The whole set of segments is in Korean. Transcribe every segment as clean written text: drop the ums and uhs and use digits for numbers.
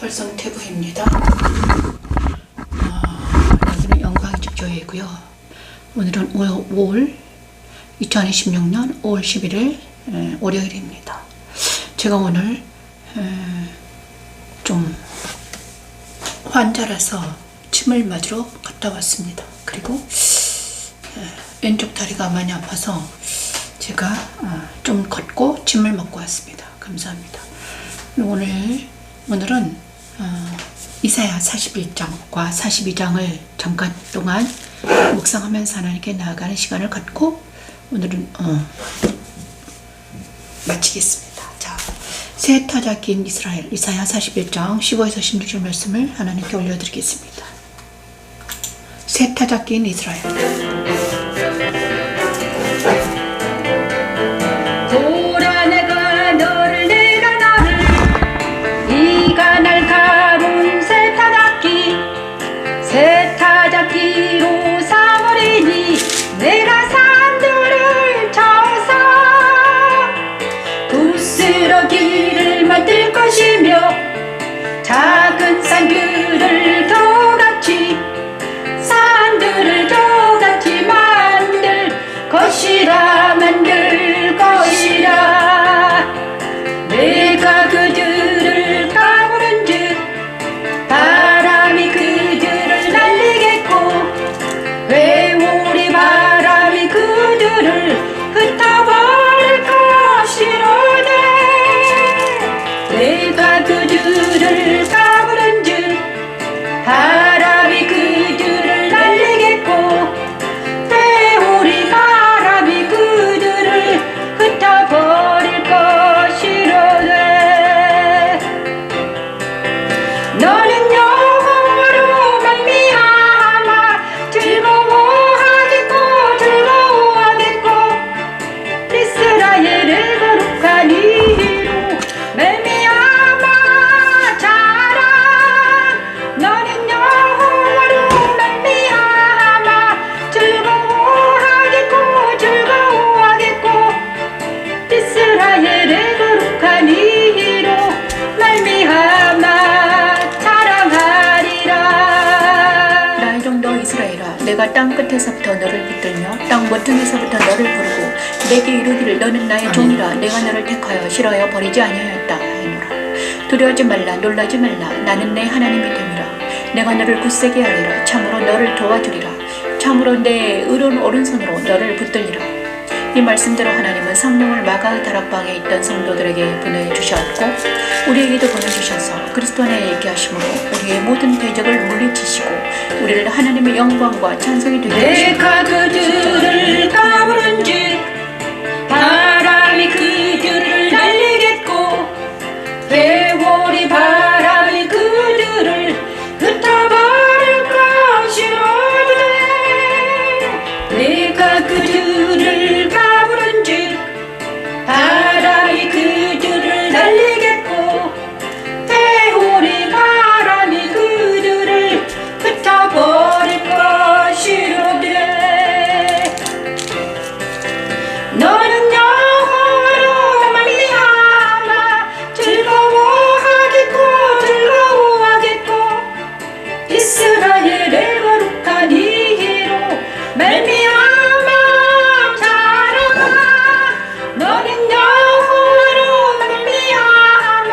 벌성태부입니다. 여기는 영광집 교회이고요. 오늘은 2026년 5월 11일 월요일입니다. 제가 오늘 좀 환자라서 침을 맞으러 갔다 왔습니다. 그리고 왼쪽 다리가 많이 아파서 제가 좀 걷고 침을 먹고 왔습니다. 감사합니다. 오늘은 이사야 41장과 42장을 잠깐 동안 묵상하면서 하나님께 나아가는 시간을 갖고 오늘은 마치겠습니다. 자, 새 타자 낀 이스라엘, 이사야 41장 15에서 16절 말씀을 하나님께 올려드리겠습니다. 새 타자 낀 이스라엘. 세타잡기로 삼으리니 내가 산들을 쳐서 부스러기를 만들 것이며 작은 산들을 저같이 만들 것이라 내가 그들을 까부른즉 바람이 그들을 날리겠고 회오리 바람이 그들을 흩어버릴 것이로되 내가 그들을 까부른즉 바람이 그들을 날리겠고 회오리 바람이 그들을 흩어버릴 것이로되 너는 여호와로 말미암아 즐거워하겠고 이스라엘의 거룩한 이로 말미암아 자랑 너는 여호와로 말미암아 즐거워하겠고 이스라엘의 거룩한 이로 말미암아 내가 땅 끝에서부터 너를 붙들며 땅 모퉁이에서부터 너를 부르고 내게 이르기를 너는 나의 종이라 내가 너를 택하여 싫어하여 버리지 아니하였다 하노라. 두려워하지 말라 놀라지 말라 나는 내 하나님이 됨이라. 내가 너를 굳세게 하리라. 참으로 너를 도와주리라. 참으로 내 의로운 오른손으로 너를 붙들리라. 이 말씀대로 하나님은 성령을 마가 다락방에 있던 성도들에게 보내주셨고 우리에게도 보내주셔서 그리스도 안에 있게 하심으로 우리의 모든 대적을 물리치시고 우리를 하나님의 영광과 찬송이 되게 하시고 내가 그들을 까부른즉 바람이 그들을 날리겠고 회오리 바람이 그들을 흩어버릴 것이로되 내가 그들을 까부른즉 바람이 그들을 날리겠고 회오리 바람이 그들을 흩어버릴 것이로되 너는 여호와로 말미암아 즐거워하겠고 이스라엘의 거룩한 이로 말미암아 자라라 너는 여호와로 말미암아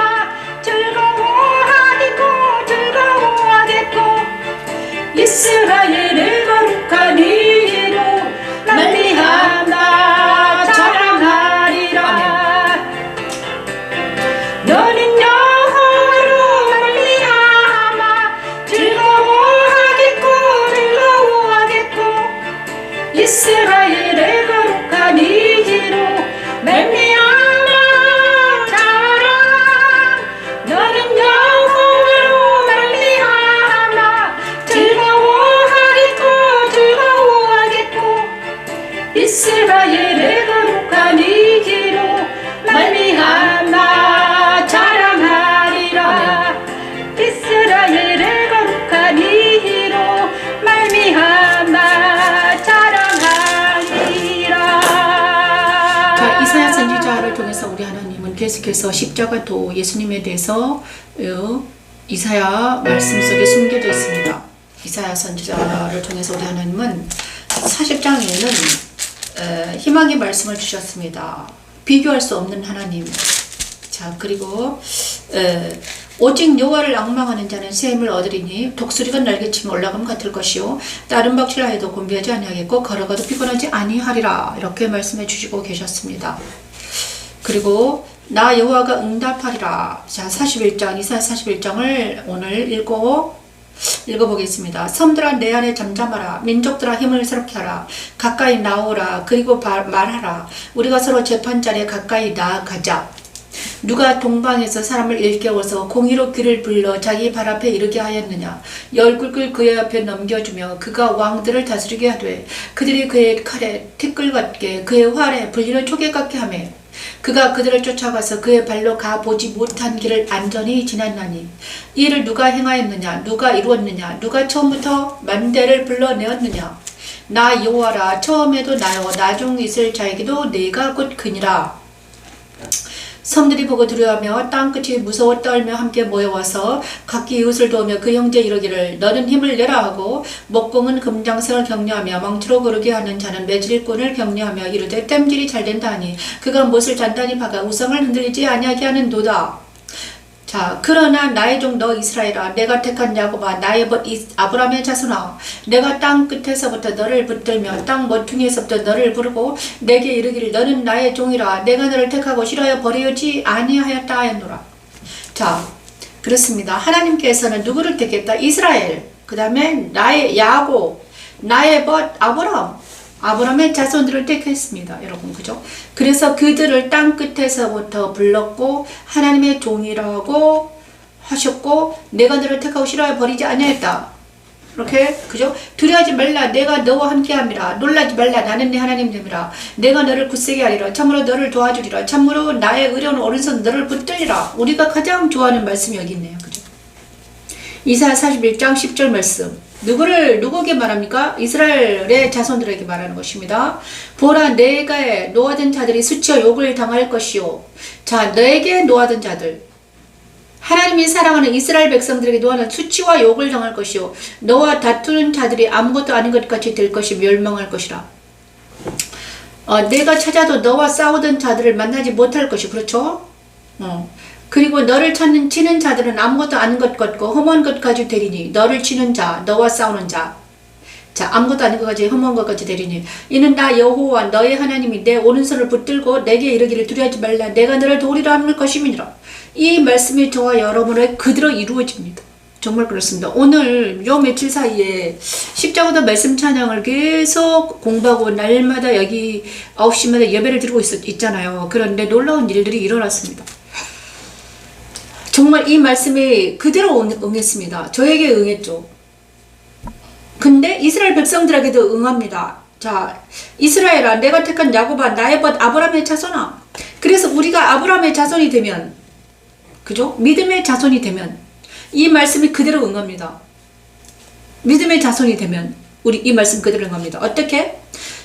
즐거워하겠고 이스라엘의 거룩한 이로 말미암아 자랑하리라. 너는 여호와로 말미암아 즐거워하겠고 이스라엘의 거룩한 이로 말미암아 자랑 너는 여호와로 말미암아 즐거워하겠고 이스라엘의 거룩한 이로 말미암아 자랑하리라. 이스라엘의 거룩한 이로 말미암아 자랑하리라. 자, 이사야 선지자를 통해서 우리 하나님은 계속해서 십자가 도 예수님에 대해서 이사야 말씀 속에 숨겨져 있습니다. 이사야 선지자를 통해서 우리 하나님은 40장에는 희망의 말씀을 주셨습니다. 비교할 수 없는 하나님. 자, 그리고 오직 여호와를 앙망하는 자는 새 힘을 얻으리니 독수리가 날개치며 올라감 같을 것이요 다른 박질라 해도 곤비하지 아니하겠고 걸어가도 피곤하지 아니하리라. 이렇게 말씀해 주시고 계셨습니다. 그리고 나 여호와가 응답하리라. 자, 41장 이사야 41장을 오늘 읽어보겠습니다. 섬들아 내 안에 잠잠하라. 민족들아 힘을 새롭게 하라. 가까이 나오라. 그리고 말하라. 우리가 서로 재판자리에 가까이 나아가자. 누가 동방에서 사람을 일깨워서 공의로 귀를 불러 자기 발 앞에 이르게 하였느냐. 열굴을 그의 앞에 넘겨주며 그가 왕들을 다스리게 하되 그들이 그의 칼에 티끌 같게 그의 활에 불리는 초계 같게 하며 그가 그들을 쫓아가서 그의 발로 가보지 못한 길을 안전히 지났나니 이 일을 누가 행하였느냐. 누가 이루었느냐. 누가 처음부터 만대를 불러내었느냐. 나 여호와라. 처음에도 나요 나중 있을 자에게도 내가 곧 그니라. 섬들이 보고 두려워하며 땅끝이 무서워 떨며 함께 모여와서 각기 이웃을 도우며 그 형제 이르기를 너는 힘을 내라 하고 목공은 금장색을 격려하며 망치로 고르게 하는 자는 매질꾼을 격려하며 이르되 땜질이 잘된다 하니 그가 못을 단단히 박아 우상을 흔들리지 아니하게 하는도다. 자, 그러나 나의 종 너 이스라엘아 내가 택한 야곱아 나의 벗 아브라함의 자손아 내가 땅 끝에서부터 너를 붙들며 땅 모퉁이에서부터 너를 부르고 내게 이르기를 너는 나의 종이라 내가 너를 택하고 싫어하여 버리지 아니하였다 하였노라. 자, 그렇습니다. 하나님께서는 누구를 택했다? 이스라엘. 그 다음에 나의 야곱, 나의 벗 아브라함의 자손들을 택했습니다. 여러분, 그죠? 그래서 그들을 땅 끝에서부터 불렀고 하나님의 종이라고 하셨고 내가 너를 택하고 싫어하여 버리지 아니하였다. 이렇게, 그죠? 두려워하지 말라. 내가 너와 함께함이라. 놀라지 말라. 나는 네 하나님 됨이라. 내가 너를 굳세게 하리라. 참으로 너를 도와주리라. 참으로 나의 의로운 오른손 너를 붙들리라. 우리가 가장 좋아하는 말씀이 여기 있네요. 그죠? 이사야 41장 10절 말씀. 누구에게 말합니까? 이스라엘의 자손들에게 말하는 것입니다. 보라, 내게 노하던 자들이 수치와 욕을 당할 것이요. 자, 너에게 노하던 자들. 하나님이 사랑하는 이스라엘 백성들에게 노하는 수치와 욕을 당할 것이요. 너와 다투는 자들이 아무것도 아닌 것 같이 될 것이 멸망할 것이라. 내가 찾아도 너와 싸우던 자들을 만나지 못할 것이, 그렇죠? 그리고 너를 치는 자들은 아무것도 아닌 것 같고 험한 것까지 되리니 너를 치는 자, 너와 싸우는 자. 자, 아무것도 아닌 것까지 험한 것까지 되리니 이는 나 여호와 너의 하나님이 내 오른손을 붙들고 내게 이르기를 두려워하지 말라. 내가 너를 도우리라 하는 것임이니라. 이 말씀이 저와 여러분의 그대로 이루어집니다. 정말 그렇습니다. 오늘 요 며칠 사이에 십자가도 말씀 찬양을 계속 공부하고 날마다 여기 9시마다 예배를 드리고 있잖아요. 그런데 놀라운 일들이 일어났습니다. 정말 이 말씀이 그대로 응했습니다. 저에게 응했죠. 근데 이스라엘 백성들에게도 응합니다. 자, 이스라엘아 내가 택한 야곱아 나의 벗 아브라함의 자손아. 그래서 우리가 아브라함의 자손이 되면, 그죠? 믿음의 자손이 되면 이 말씀이 그대로 응합니다. 믿음의 자손이 되면 우리 이 말씀 그대로 응합니다. 어떻게?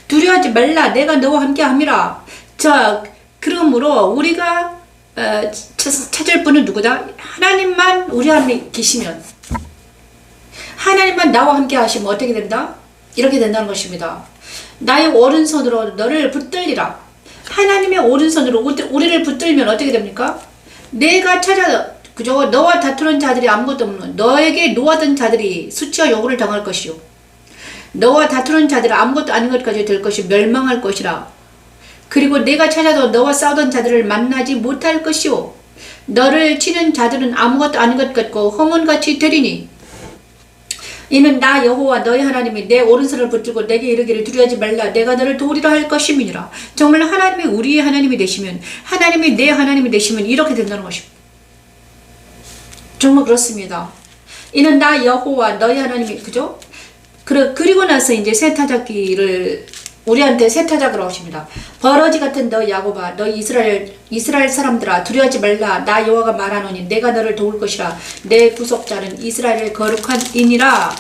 두려워하지 말라. 내가 너와 함께 함이라. 자, 그러므로 우리가 찾을 분은 누구다? 하나님만 우리 안에 계시면, 하나님만 나와 함께 하시면 어떻게 된다? 이렇게 된다는 것입니다. 나의 오른손으로 너를 붙들리라. 하나님의 오른손으로 우리를 붙들면 어떻게 됩니까? 내가 그죠? 너와 다투는 자들이 아무것도 없는, 너에게 노하던 자들이 수치와 욕을 당할 것이요. 너와 다투는 자들이 아무것도 아닌 것까지 될 것이 멸망할 것이라. 그리고 내가 찾아도 너와 싸우던 자들을 만나지 못할 것이요. 너를 치는 자들은 아무것도 아닌 것 같고 허문같이 되리니 이는 나 여호와 너희 하나님이 내 오른손을 붙들고 내게 이르기를 두려워하지 말라. 내가 너를 도우리라 할 것임이니라. 정말 하나님이 우리의 하나님이 되시면, 하나님이 내 하나님이 되시면 이렇게 된다는 것입니다. 정말 그렇습니다. 이는 나 여호와 너희 하나님이, 그죠? 그리고 나서 이제 새 타작기를 우리한테 새 타작을 하십니다. 버러지 같은 너 야곱아, 너 이스라엘 사람들아, 두려워하지 말라. 나 여호와가 말하노니 내가 너를 도울 것이라. 내 구속자는 이스라엘의 거룩한 이니라.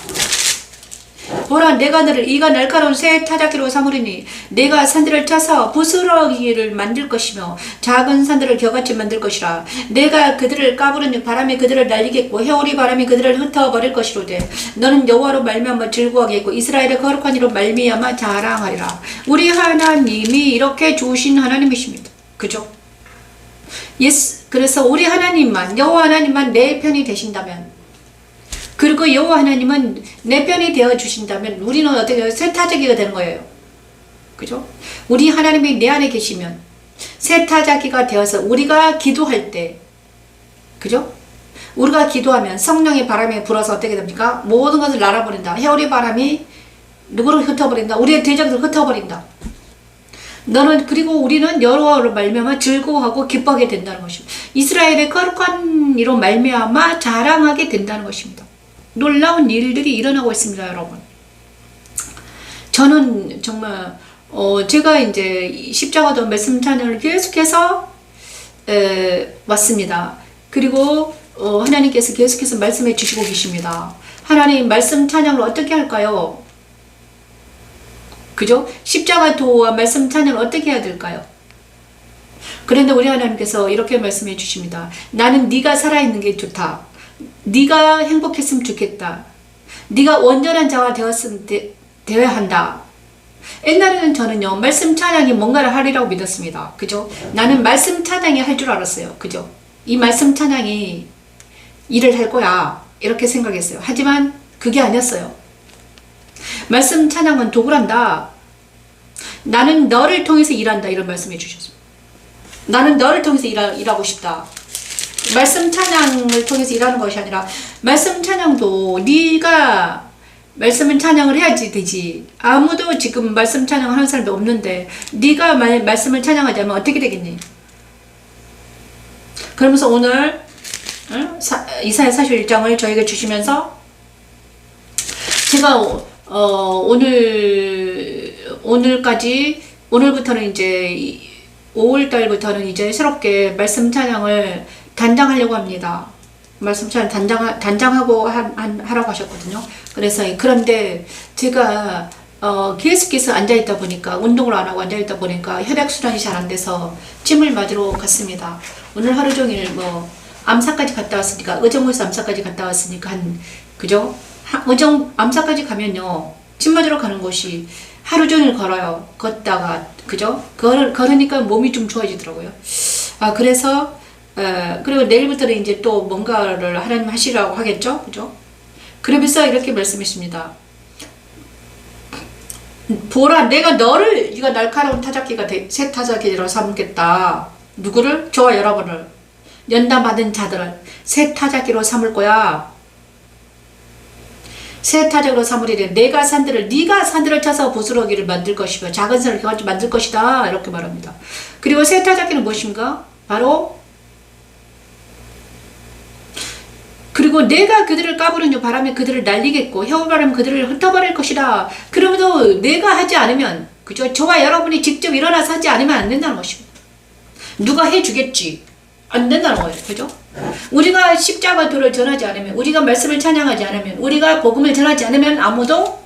보라 내가 너를 이가 날카로운 새 타작기로 삼으리니 내가 산들을 쳐서 부스러기를 만들 것이며 작은 산들을 겨같이 만들 것이라. 내가 그들을 까부르니 바람이 그들을 날리겠고 해오리 바람이 그들을 흩어버릴 것이로되 너는 여호와로 말미암아 즐거워하겠고 이스라엘의 거룩한 이로 말미암아 자랑하리라. 우리 하나님이 이렇게 주신 하나님이십니다. 그죠? 예스. 그래서 우리 하나님만, 여호와 하나님만 내 편이 되신다면, 그리고 여호와 하나님은 내 편이 되어 주신다면 우리는 어떻게 세타자기가 되는 거예요. 그죠? 우리 하나님이 내 안에 계시면 세타자기가 되어서 우리가 기도할 때, 그죠? 우리가 기도하면 성령의 바람이 불어서 어떻게 됩니까? 모든 것을 날아버린다. 해오리 바람이 누구를 흩어버린다. 우리의 대적들을 흩어버린다. 너는, 그리고 우리는 여호와로 말미암아 즐거워하고 기뻐하게 된다는 것입니다. 이스라엘의 거룩한 이로 말미암아 자랑하게 된다는 것입니다. 놀라운 일들이 일어나고 있습니다, 여러분. 저는 정말 제가 이제 십자가도 말씀 찬양을 계속해서 왔습니다. 그리고 하나님께서 계속해서 말씀해 주시고 계십니다. 하나님 말씀 찬양을 어떻게 할까요? 그죠? 십자가 도와 말씀 찬양을 어떻게 해야 될까요? 그런데 우리 하나님께서 이렇게 말씀해 주십니다. 나는 네가 살아있는 게 좋다. 네가 행복했으면 좋겠다. 네가 온전한 자가 되어야 한다. 옛날에는 저는요, 말씀 찬양이 뭔가를 하리라고 믿었습니다. 그죠? 나는 말씀 찬양이 할 줄 알았어요. 그죠? 이 말씀 찬양이 일을 할 거야. 이렇게 생각했어요. 하지만 그게 아니었어요. 말씀 찬양은 도구란다. 나는 너를 통해서 일한다. 이런 말씀해 주셨습니다. 나는 너를 통해서 일하고 싶다. 말씀 찬양을 통해서 일하는 것이 아니라, 말씀 찬양도 네가 말씀을 찬양을 해야지 되지. 아무도 지금 말씀 찬양을 하는 사람도 없는데 네가 말씀을 찬양하지 않으면 어떻게 되겠니? 그러면서 오늘 이사야 41장을 저에게 주시면서 제가 오늘부터는 이제 5월달부터는 이제 새롭게 말씀 찬양을 단장하려고 합니다. 말씀 찬양 단장하고 하라고 하셨거든요. 그래서 그런데 제가 계속해서 앉아있다 보니까, 운동을 안 하고 앉아있다 보니까 혈액순환이 잘 안 돼서 찜을 맞으러 갔습니다. 오늘 하루 종일 암사까지 갔다 왔으니까, 의정부에서 암사까지 갔다 왔으니까 그죠? 의정 암사까지 가면요, 침 맞으러 가는 곳이 하루 종일 걸어요. 걷다가, 그죠? 걸으니까 몸이 좀 좋아지더라고요. 그래서 그리고 내일부터는 이제 또 뭔가를 하나님 하시라고 하겠죠? 그죠? 그러면서 이렇게 말씀했습니다. 보라, 내가 너를 이가 날카로운 타작기가 새 타작기로 삼겠다. 누구를? 저와 여러분을, 연단받은 자들을 새 타작기로 삼을 거야. 새 타작으로 삼으리래. 네가 산들을 쳐서 부스러기를 만들 것이며 작은 산을 겨같이 만들 것이다. 이렇게 말합니다. 그리고 새 타작기는 무엇인가? 바로, 그리고 내가 그들을 까부르니 바람에 그들을 날리겠고 해오바람은 그들을 흩어버릴 것이다. 그러면도 내가 하지 않으면, 그죠? 저와 여러분이 직접 일어나서 하지 않으면 안 된다는 것입니다. 누가 해주겠지. 안 된다는 거예요. 그죠? 우리가 십자가도를 전하지 않으면, 우리가 말씀을 찬양하지 않으면, 우리가 복음을 전하지 않으면 아무도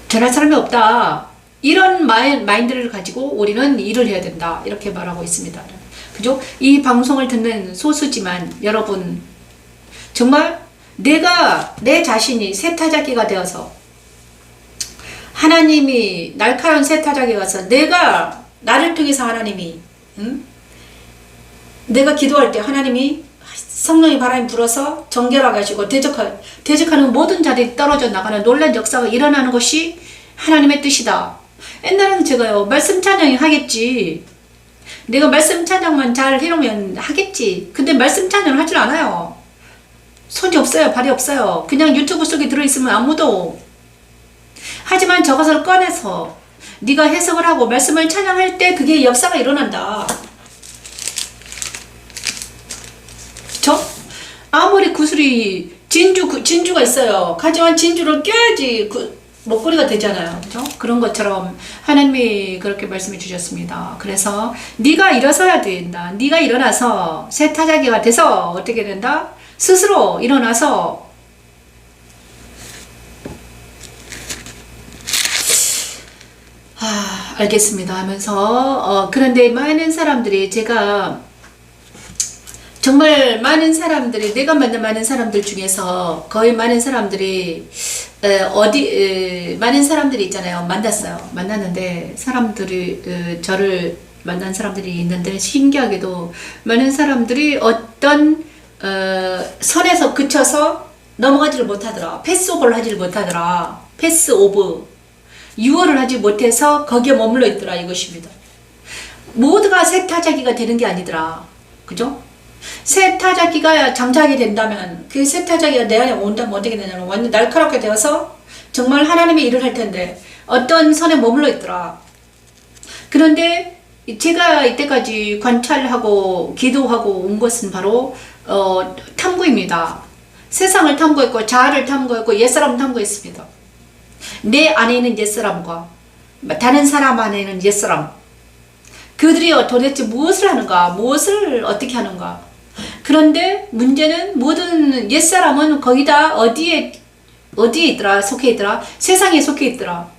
전할 사람이 없다. 이런 마인드를 가지고 우리는 일을 해야 된다. 이렇게 말하고 있습니다. 그죠? 이 방송을 듣는 소수지만 여러분, 정말 내 자신이 새 타작기가 되어서, 하나님이 날카로운 새 타작기가 되어서 나를 통해서 하나님이, 내가 기도할 때 하나님이 성령의 바람이 불어서 정결하게 하시고 대적하는 모든 자들이 떨어져 나가는 놀란 역사가 일어나는 것이 하나님의 뜻이다. 옛날에는 제가요, 말씀 찬양이 하겠지. 내가 말씀 찬양만 잘 해놓으면 하겠지. 근데 말씀 찬양을 하질 않아요. 손이 없어요. 발이 없어요. 그냥 유튜브 속에 들어있으면 아무도. 하지만 저것을 꺼내서 네가 해석을 하고 말씀을 찬양할 때 그게 역사가 일어난다. 아무리 구슬이 진주가 있어요. 하지만 진주를 껴야지 목걸이가 되잖아요. 그죠? 그런 것처럼 하나님이 그렇게 말씀해 주셨습니다. 그래서 네가 일어서야 된다. 네가 일어나서 새 타작기가 돼서 어떻게 된다? 스스로 일어나서 알겠습니다 하면서 그런데 많은 사람들이 제가 정말 많은 사람들이 내가 만난 많은 사람들 중에서 거의 많은 사람들이 많은 사람들이 있잖아요. 만났는데 사람들이 저를 만난 사람들이 있는데 신기하게도 많은 사람들이 어떤 선에서 그쳐서 넘어가지를 못하더라. 패스오버를 하지를 못하더라. 패스오버 유언을 하지 못해서 거기에 머물러 있더라 이것입니다. 모두가 새 타자기가 되는 게 아니더라. 그죠? 새 타자기가 장착이 된다면 그 새 타자기가 내 안에 온다면 어떻게 되냐면 완전 날카롭게 되어서 정말 하나님의 일을 할 텐데 어떤 선에 머물러 있더라. 그런데 제가 이때까지 관찰하고 기도하고 온 것은 바로 탐구입니다. 세상을 탐구했고 자아를 탐구했고 옛사람을 탐구했습니다. 내 안에 있는 옛사람과 다른 사람 안에 있는 옛사람, 그들이 도대체 무엇을 하는가, 무엇을 어떻게 하는가. 그런데 문제는 모든 옛사람은 거기다 어디에 있더라, 속해 있더라? 세상에 속해 있더라.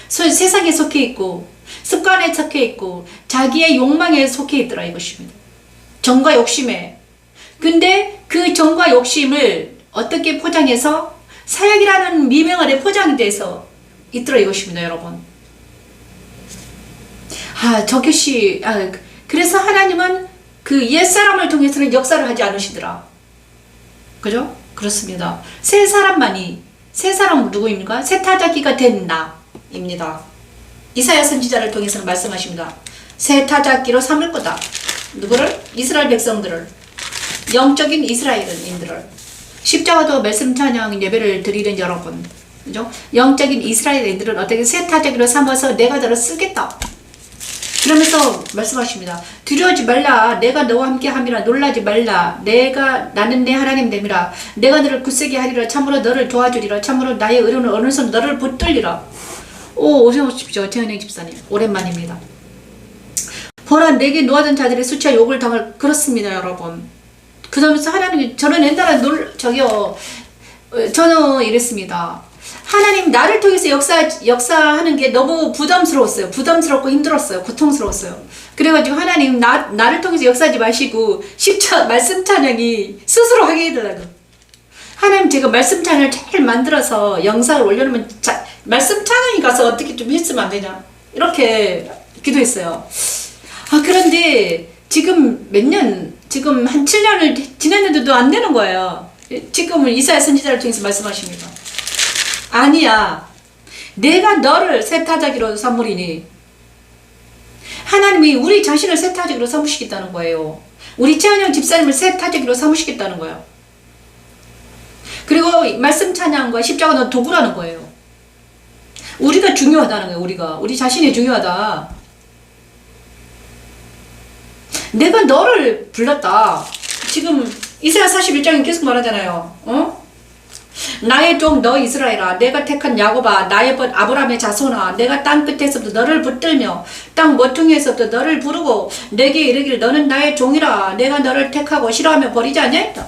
세상에 속해 있고 습관에 속해 있고 자기의 욕망에 속해 있더라 이것입니다. 정과 욕심에. 근데 그 정과 욕심을 어떻게 포장해서 사역이라는 미명 아래 포장이 돼서 있더라 이것입니다 여러분. 저것이 그래서 하나님은 그 옛사람을 통해서는 역사를 하지 않으시더라. 그죠? 그렇습니다. 새 사람은 누구입니까? 새 타자기가 된 나입니다. 이사야 선지자를 통해서는 말씀하십니다. 새 타자기로 삼을 거다. 누구를? 이스라엘 백성들을, 영적인 이스라엘인들을. 십자가도 말씀 찬양 예배를 드리는 여러분, 그죠? 영적인 이스라엘인들은 어떻게 새 타자기로 삼아서 내가 너를 쓰겠다. 그러면서 말씀하십니다. 두려워하지 말라. 내가 너와 함께 함이라. 놀라지 말라. 나는 내 하나님 됨이라. 내가 너를 굳세게 하리라. 참으로 너를 도와주리라. 참으로 나의 의로는 어느 손 너를 붙들리라. 어서 오십시오. 최은행 집사님. 오랜만입니다. 보라, 내게 놓아진 자들의 수치와 욕을 당할. 그렇습니다, 여러분. 그러면서 하나님이, 저는 옛날에 저는 이랬습니다. 하나님 나를 통해서 역사하는 게 너무 부담스러웠어요. 부담스럽고 힘들었어요. 고통스러웠어요. 그래가지고 하나님 나를 통해서 역사하지 마시고 말씀 찬양이 스스로 하게 해달라고. 하나님 제가 말씀 찬양을 잘 만들어서 영상을 올려놓으면 말씀 찬양이 가서 어떻게 좀 했으면 안 되냐 이렇게 기도했어요. 그런데 지금 지금 한 7년을 지났는데도 안 되는 거예요. 지금은 이사야 선지자를 통해서 말씀하십니다. 아니야. 내가 너를 새 타자기로 삼으리니. 하나님이 우리 자신을 새 타자기로 삼으시겠다는 거예요. 우리 최은영 집사님을 새 타자기로 삼으시겠다는 거예요. 그리고 말씀 찬양과 십자가는 도구라는 거예요. 우리가 중요하다는 거예요. 우리 자신이 중요하다. 내가 너를 불렀다. 지금 이사야 41장에 계속 말하잖아요. 나의 종 너 이스라엘아, 내가 택한 야곱아, 나의 벗 아브라함의 자손아, 내가 땅 끝에서부터 너를 붙들며 땅 모퉁이에서부터 너를 부르고 내게 이르기를 너는 나의 종이라. 내가 너를 택하고 싫어하며 버리지 아니하였다.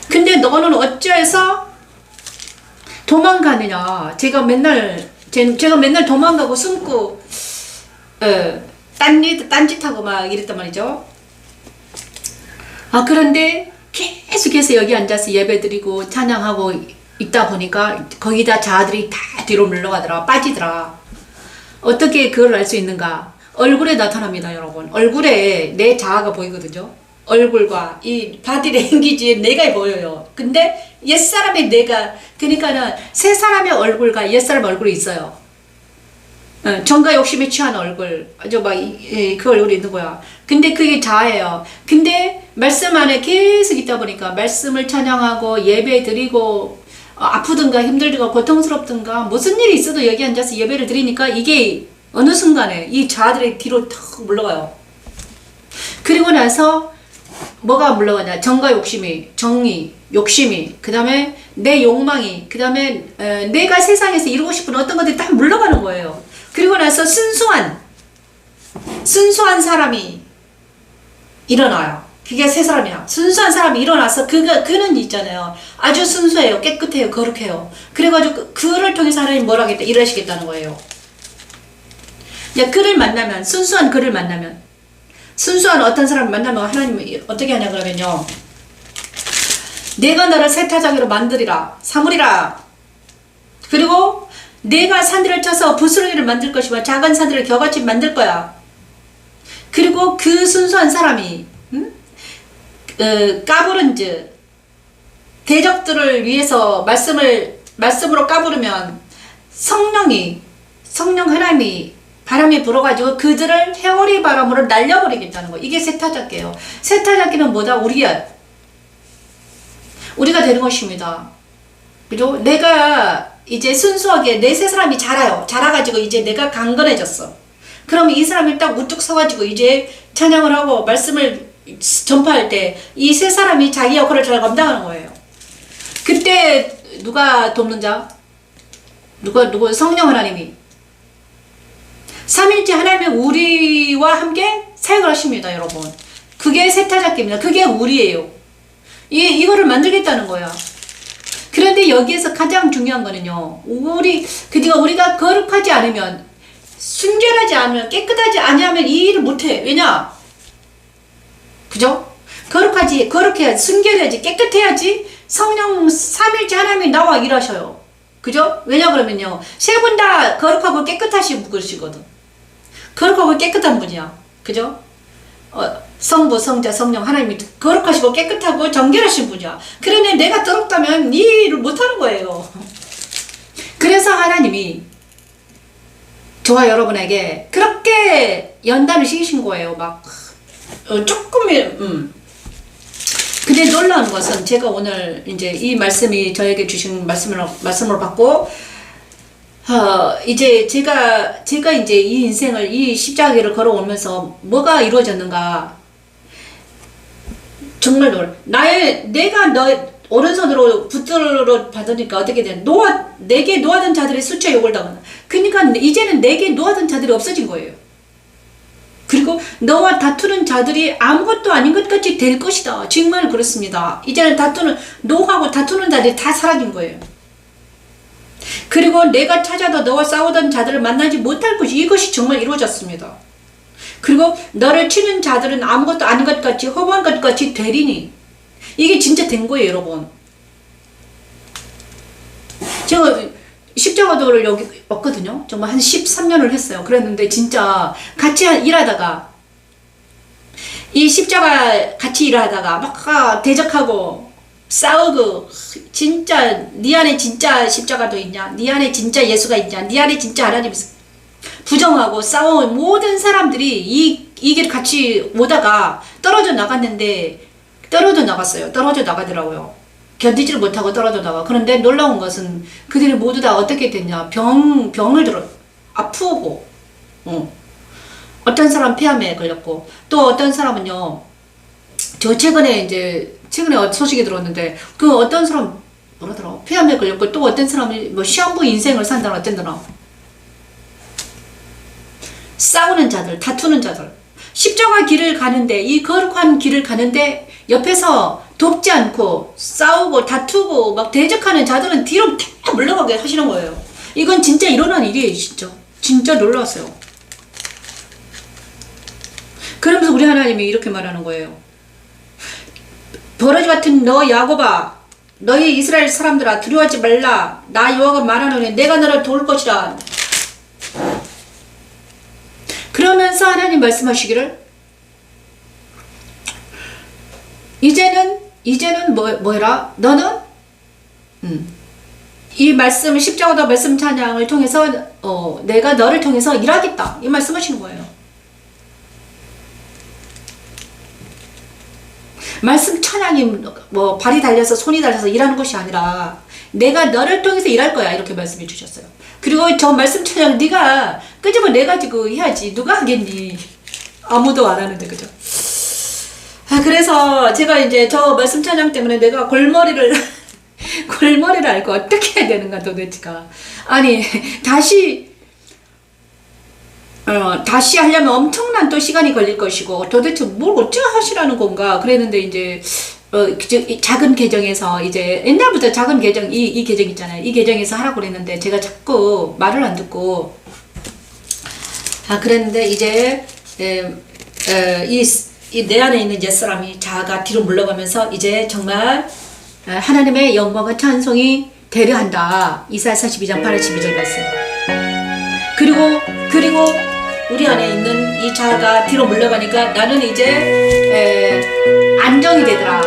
근데 너는 어찌해서 도망가느냐. 제가 맨날 도망가고 숨고 딴짓하고 막 이랬단 말이죠. 그런데 계속해서 여기 앉아서 예배드리고 찬양하고 있다 보니까 거기다 자아들이 다 뒤로 물러가더라. 빠지더라. 어떻게 그걸 알 수 있는가? 얼굴에 나타납니다, 여러분. 얼굴에 내 자아가 보이거든요. 얼굴과 이 바디 랭귀지에 내가 보여요. 근데 옛사람의 내가, 그러니까는 새 사람의 얼굴과 옛사람 얼굴이 있어요. 정과 욕심에 취한 얼굴, 아주 막 그 얼굴이 있는 거야. 근데 그게 자아예요. 근데 말씀 안에 계속 있다 보니까 말씀을 찬양하고 예배 드리고 아프든가 힘들든가 고통스럽든가 무슨 일이 있어도 여기 앉아서 예배를 드리니까 이게 어느 순간에 이 자아들이 뒤로 탁 물러가요. 그리고 나서 뭐가 물러가냐? 정과 욕심이, 정의, 욕심이, 그 다음에 내 욕망이, 그 다음에 내가 세상에서 이루고 싶은 어떤 것들이 다 물러가는 거예요. 그리고 나서 순수한 사람이 일어나요. 그게 새 사람이야. 순수한 사람이 일어나서 그는 있잖아요. 아주 순수해요. 깨끗해요. 거룩해요. 그래가지고 그를 통해서 하나님 뭐라 하겠다? 일하시겠다는 거예요. 야, 그를 만나면, 순수한 그를 만나면, 순수한 어떤 사람을 만나면 하나님이 어떻게 하냐 그러면요, 내가 너를 새 타작으로 만들이라, 삼으리라. 그리고 내가 산들을 쳐서 부스러기를 만들 것이며 작은 산들을 겨같이 만들 거야. 그리고 그 순수한 사람이 까부른즉 대적들을 위해서 말씀으로 까부르면 성령 하나님이 바람이 불어가지고 그들을 해오리 바람으로 날려버리겠다는 거. 이게 세타잡기예요. 세타잡기는 뭐다? 우리가 되는 것입니다. 그죠? 내가 이제 순수하게 내 세 사람이 자라가지고 이제 내가 강건해졌어. 그럼 이 사람이 딱 우뚝 서가지고 이제 찬양을 하고 말씀을 전파할 때 이 세 사람이 자기 역할을 잘 감당하는 거예요. 그때 누가 돕는 자? 누구? 성령 하나님이. 삼일째 하나님이 우리와 함께 사역을 하십니다, 여러분. 그게 세타잡기입니다. 그게 우리예요. 이거를 만들겠다는 거야. 그런데 여기에서 가장 중요한 거는요, 우리가 거룩하지 않으면, 순결하지 않으면, 깨끗하지 않으면 이 일을 못해. 왜냐? 그죠? 거룩해야지, 순결해야지, 깨끗해야지 성령 삼일째 하나님이 나와 일하셔요. 그죠? 왜냐 그러면요, 세 분 다 거룩하고 깨끗하신 분이시거든. 거룩하고 깨끗한 분이야. 그죠? 성부, 성자, 성령 하나님이 거룩하시고 깨끗하고 정결하신 분이야. 그러니 내가 더럽다면 이 일을 못하는 거예요. 그래서 하나님이 저와 여러분에게 그렇게 연단을 시키신 거예요. 막 근데 놀라운 것은 제가 오늘 이제 이 말씀이 저에게 주신 말씀을 받고 이제 제가 이제 이 인생을, 이 십자가를 걸어오면서 뭐가 이루어졌는가. 정말 내가 너 오른손으로 붙들어 받으니까 어떻게 돼? 내게 노하던 자들의 수치와 욕을 당한다. 그러니까 이제는 내게 노하던 자들이 없어진 거예요. 그리고 너와 다투는 자들이 아무것도 아닌 것 같이 될 것이다. 정말 그렇습니다. 이제는 노하고 다투는 자들이 다 사라진 거예요. 그리고 내가 찾아도 너와 싸우던 자들을 만나지 못할 것이, 이것이 정말 이루어졌습니다. 그리고 너를 치는 자들은 아무것도 아닌 것 같이, 허무한 것 같이 되리니, 이게 진짜 된 거예요, 여러분. 제가 십자가도를 여기 왔거든요. 정말 한 13년을 했어요. 그랬는데 진짜 같이 일하다가, 이 십자가 같이 일하다가 막 대적하고 싸우고, 진짜 네 안에 진짜 십자가도 있냐, 네 안에 진짜 예수가 있냐, 네 안에 진짜 하나님 있어, 부정하고 싸운 모든 사람들이 이 길 같이 오다가 떨어져 나가더라고요. 견디지를 못하고 떨어져 나가. 그런데 놀라운 것은 그들이 모두 다 어떻게 됐냐, 병을 들어 아프고, 어떤 사람 폐암에 걸렸고, 또 어떤 사람은요, 저 최근에 소식이 들었는데, 그 어떤 사람 뭐라더라, 폐암에 걸렸고, 또 어떤 사람이 뭐 시한부 인생을 산다나 어쩐다나. 싸우는 자들, 다투는 자들, 십자가 길을 가는데, 이 거룩한 길을 가는데 옆에서 돕지 않고 싸우고 다투고 막 대적하는 자들은 뒤로 다 물러가게 하시는 거예요. 이건 진짜 일어난 일이에요. 진짜 놀라웠어요. 그러면서 우리 하나님이 이렇게 말하는 거예요. 버러지 같은 너 야곱아, 너희 이스라엘 사람들아, 두려워하지 말라. 나 여호와가 말하노니 내가 너를 도울 것이라. 그러면서 하나님 말씀하시기를, 이제는 뭐라? 너는 이 말씀, 십자가도 말씀 찬양을 통해서 내가 너를 통해서 일하겠다, 이 말씀하시는 거예요. 말씀 찬양이 뭐 발이 달려서 손이 달려서 일하는 것이 아니라 내가 너를 통해서 일할 거야, 이렇게 말씀해 주셨어요. 그리고 저 말씀 찬양을 네가 끄집어내가지고 해야지. 누가 하겠니? 아무도 안 하는데, 그죠? 그래서 제가 이제 저 말씀 찬양 때문에 내가 골머리를 앓고 어떻게 해야 되는가 도대체가. 아니, 다시 하려면 엄청난 또 시간이 걸릴 것이고, 도대체 뭘 어찌 하시라는 건가 그랬는데, 이제 작은 계정에서, 이제 옛날부터 작은 계정, 이 계정 있잖아요. 이 계정에서 하라고 그랬는데 제가 자꾸 말을 안 듣고, 그랬는데 이제 이 내 안에 있는 옛사람이 자아가 뒤로 물러가면서 이제 정말 하나님의 영광과 찬송이 되려한다. 이사야 42장 8절 12절 말씀. 그리고 우리 안에 있는 이 자아가 뒤로 물러가니까 나는 이제 안정이 되더라.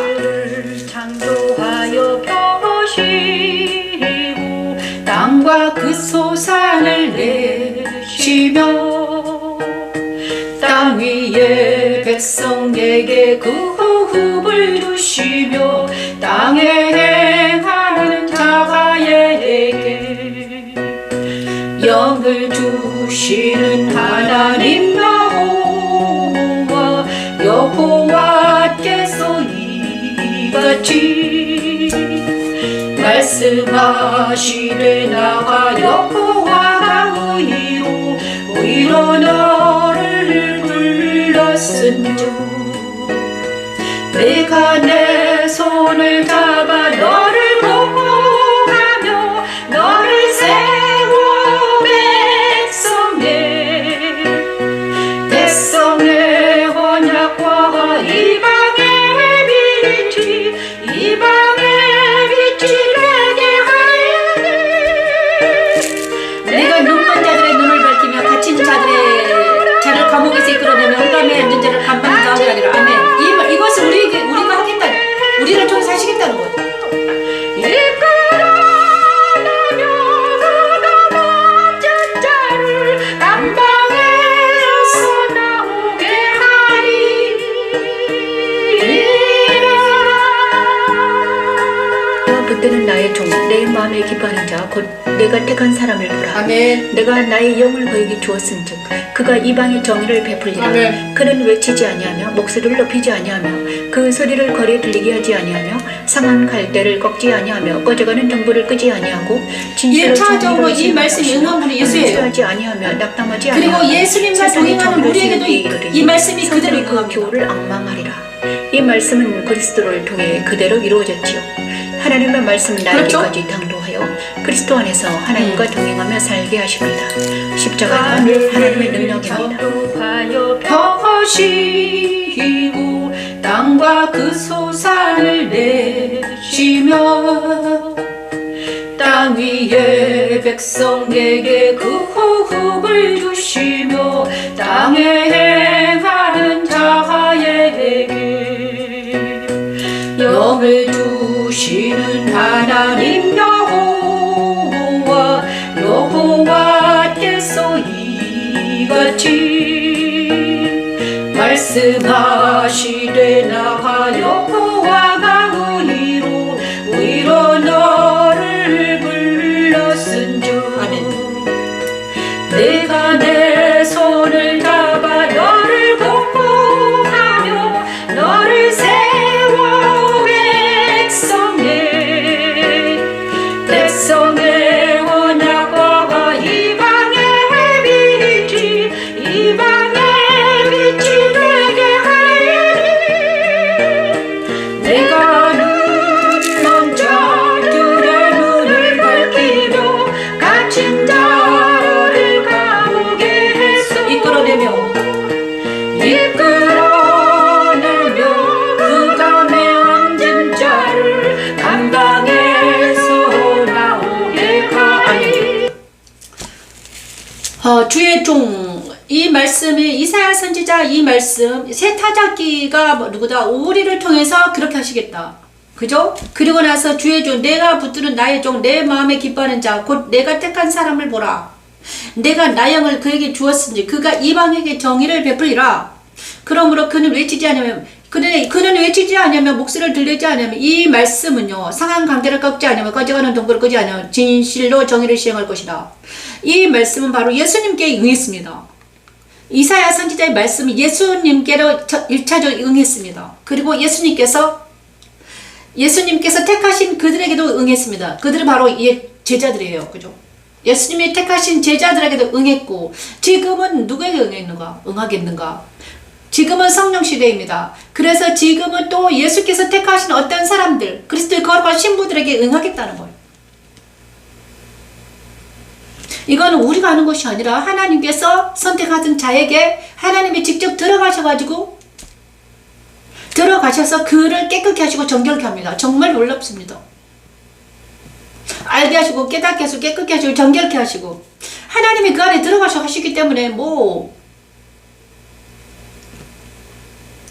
창조하여 펴시고 땅과 그 소산을 내시며 땅 위에 백성에게 그 호흡을 주시며 땅에 행하는 자가에게 영을 주시는 하나님 여호와께서 이같이 말씀하시되 나가 여호와가 의로 너를 불렀은즉 내가 내 손을 잡아 너를 보호하며 너를 세워 백성의 언약과 이방의 빛이 내게 하리니 내가 눈먼 자들의 눈을 밝히며 갇힌 자를 감옥에서 이끌어내며 흑암에 앉은 자를 간판 가운데 하리라. 아멘. 이것을 우리가 하겠다. 우리를 통해서 하시겠다는 거죠. 이끌어내며 흑암 앉은 자를 감방에서 나오게 하리라. 그때는 나의 종, 내 마음에 기뻐하는 자, 곧 내가 택한 사람을 보라. 아멘. 내가 나의 영을 그에게 주었은즉 그가 이방의 정의를 베풀리라. 아멘. 그는 외치지 아니하며 목소리를 높이지 아니하며 그 소리를 거리에 들리게 하지 아니하며 상한 갈대를 꺾지 아니하며 꺼져가는 등불을 끄지 아니하고 진실로 일차적으로 이 말씀이 응한 분이 예수예요. 하지 아니하며 낙담하지 그리고 아니하며 예수님과 세상의 동행하는 정의를 우리에게도 이루리니 이 말씀이 그대로 그 응합니다. 교훈을 앙망하리라. 이 말씀은 그리스도를 통해 그대로 이루어졌지요. 하나님의 말씀은 나에게까지 당도하여 그리스도 안에서 하나님과 동행하며 살게 하십니다. 십자가는 하나님의 능력입니다. 창조하여 펴시고 땅과 그 소산을 내시며 땅 위에 백성에게 그 호흡을 주시며 땅에 행하는 자에게 영을 주시는 하나님 여호와께서 이같이 말씀하시되 나가 여호와가 의로 너를 불렀은즉 내가 내 손을 잡아 너를 보호하며 너를 세워 백성의 언약과 이방의 빛이 되게 하리니 내가 눈먼 자들의 눈을 밝히며 갇힌 자를 감옥에 해서 이끌어내며 흑암에 앉은 자를 감방에서 나오게 하리. 주의 종, 이 말씀이 이사야 선지자 이 말씀 새 타작기가 누구다? 우리를 통해서 그렇게 하시겠다. 그죠? 그리고 나서 주의 종, 내가 붙드는 나의 종, 내 마음에 기뻐하는 자, 곧 내가 택한 사람을 보라. 내가 나 영을 그에게 주었은지 그가 이방에게 정의를 베풀리라. 그러므로 그는 외치지 않으면 목소리를 들리지 않으면 이 말씀은요 상한 강대를 꺾지 않으면 꺼져가는 동굴을 끄지 않으면 진실로 정의를 시행할 것이다. 이 말씀은 바로 예수님께 응했습니다. 이사야 선지자의 말씀이 예수님께로 1차적으로 응했습니다. 그리고 예수님께서 택하신 그들에게도 응했습니다. 그들은 바로 제자들이에요. 그죠? 예수님이 택하신 제자들에게도 응했고 지금은 누구에게 응하겠는가? 지금은 성령 시대입니다. 그래서 지금은 또 예수께서 택하신 어떤 사람들, 그리스도의 거룩한 신부들에게 응하겠다는 거예요. 이거는 우리가 하는 것이 아니라 하나님께서 선택하신 자에게 하나님이 직접 들어가셔서 그를 깨끗게 하시고 정결케 합니다. 정말 놀랍습니다. 알게 하시고 깨닫게 하시고 깨끗게 하시고 정결케 하시고 하나님이 그 안에 들어가셔 하시기 때문에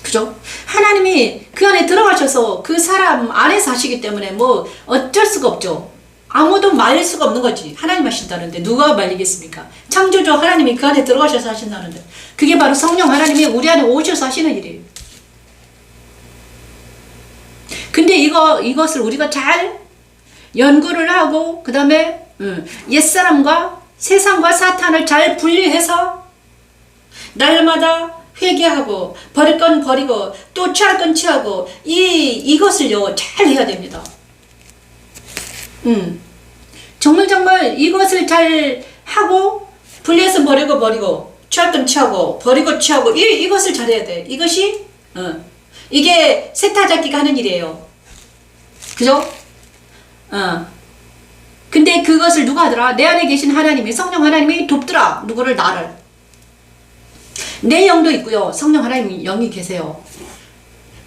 그죠? 하나님이 그 안에 들어가셔서 그 사람 안에서 하시기 때문에 어쩔 수가 없죠. 아무도 말릴 수가 없는 거지. 하나님 하신다는데 누가 말리겠습니까? 창조주 하나님이 그 안에 들어가셔서 하신다는데 그게 바로 성령 하나님이 우리 안에 오셔서 하시는 일이에요. 근데 이것을 우리가 잘 연구를 하고 그 다음에 옛사람과 세상과 사탄을 잘 분리해서 날마다 회개하고 버릴 건 버리고 또 취할 건 취하고 이것을요 잘 해야 됩니다. 정말 이것을 잘 하고 분리해서 버리고 취할 건 취하고 버리고 취하고 이것을 잘해야 돼. 이것이 이게 세타잡기가 하는 일이에요. 그죠? 근데 그것을 누가 하더라? 내 안에 계신 하나님이 성령 하나님이 돕더라. 누구를? 나를. 내 영도 있고요. 성령 하나님이 영이 계세요.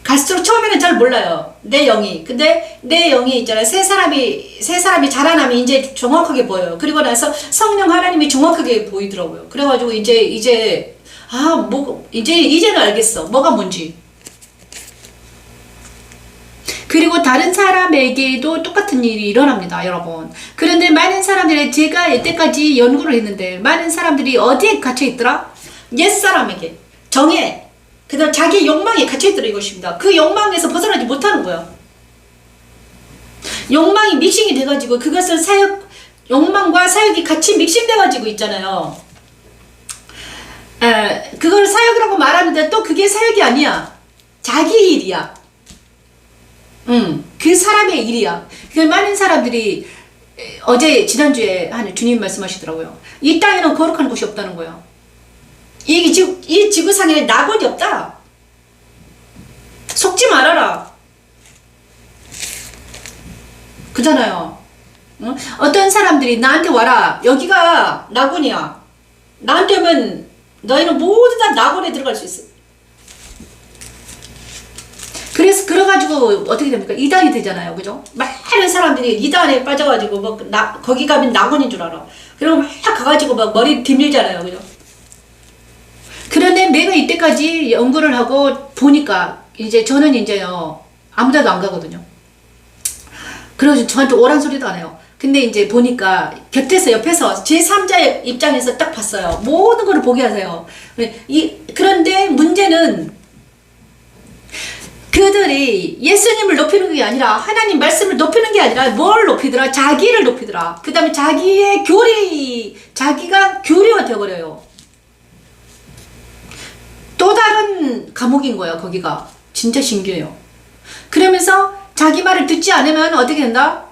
갈수록 처음에는 잘 몰라요. 내 영이. 근데 내 영이 있잖아요. 세 사람이 자라나면 이제 정확하게 보여요. 그리고 나서 성령 하나님이 정확하게 보이더라고요. 그래가지고 이제는 알겠어. 뭐가 뭔지. 그리고 다른 사람에게도 똑같은 일이 일어납니다, 여러분. 그런데 많은 사람들이 제가 이때까지 연구를 했는데 많은 사람들이 어디에 갇혀 있더라? 옛사람에게, 정에, 그 다음 자기 욕망에 갇혀 있더라 이것입니다. 그 욕망에서 벗어나지 못하는 거야. 욕망이 믹싱이 돼가지고 그것을 욕망과 사역이 같이 믹싱돼가지고 있잖아요. 그걸 사역이라고 말하는데 또 그게 사역이 아니야. 자기 일이야. 그 사람의 일이야. 그 많은 사람들이 지난주에 주님 말씀하시더라고요. 이 땅에는 거룩한 곳이 없다는 거예요. 이 지구상에 낙원이 없다. 속지 말아라. 그잖아요. 어떤 사람들이 나한테 와라. 여기가 낙원이야. 나한테 오면 너희는 모두 다 낙원에 들어갈 수 있어. 그래가지고 어떻게 됩니까? 이단이 되잖아요. 그죠? 많은 사람들이 이단에 빠져가지고 거기 가면 낙원인 줄 알아. 그리고 막 가가지고 머리 뒤밀잖아요. 그죠? 그런데 내가 이때까지 연구를 하고 보니까 저는 이제요 아무데도 안 가거든요. 그래서 저한테 오란 소리도 안 해요. 근데 이제 보니까 옆에서 제3자의 입장에서 딱 봤어요. 모든 걸 보게 하세요. 그런데 문제는 그들이 예수님을 높이는 게 아니라 하나님 말씀을 높이는 게 아니라 뭘 높이더라? 자기를 높이더라. 그 다음에 자기가 교리화 되어버려요. 또 다른 감옥인 거야 거기가. 진짜 신기해요. 그러면서 자기 말을 듣지 않으면 어떻게 된다?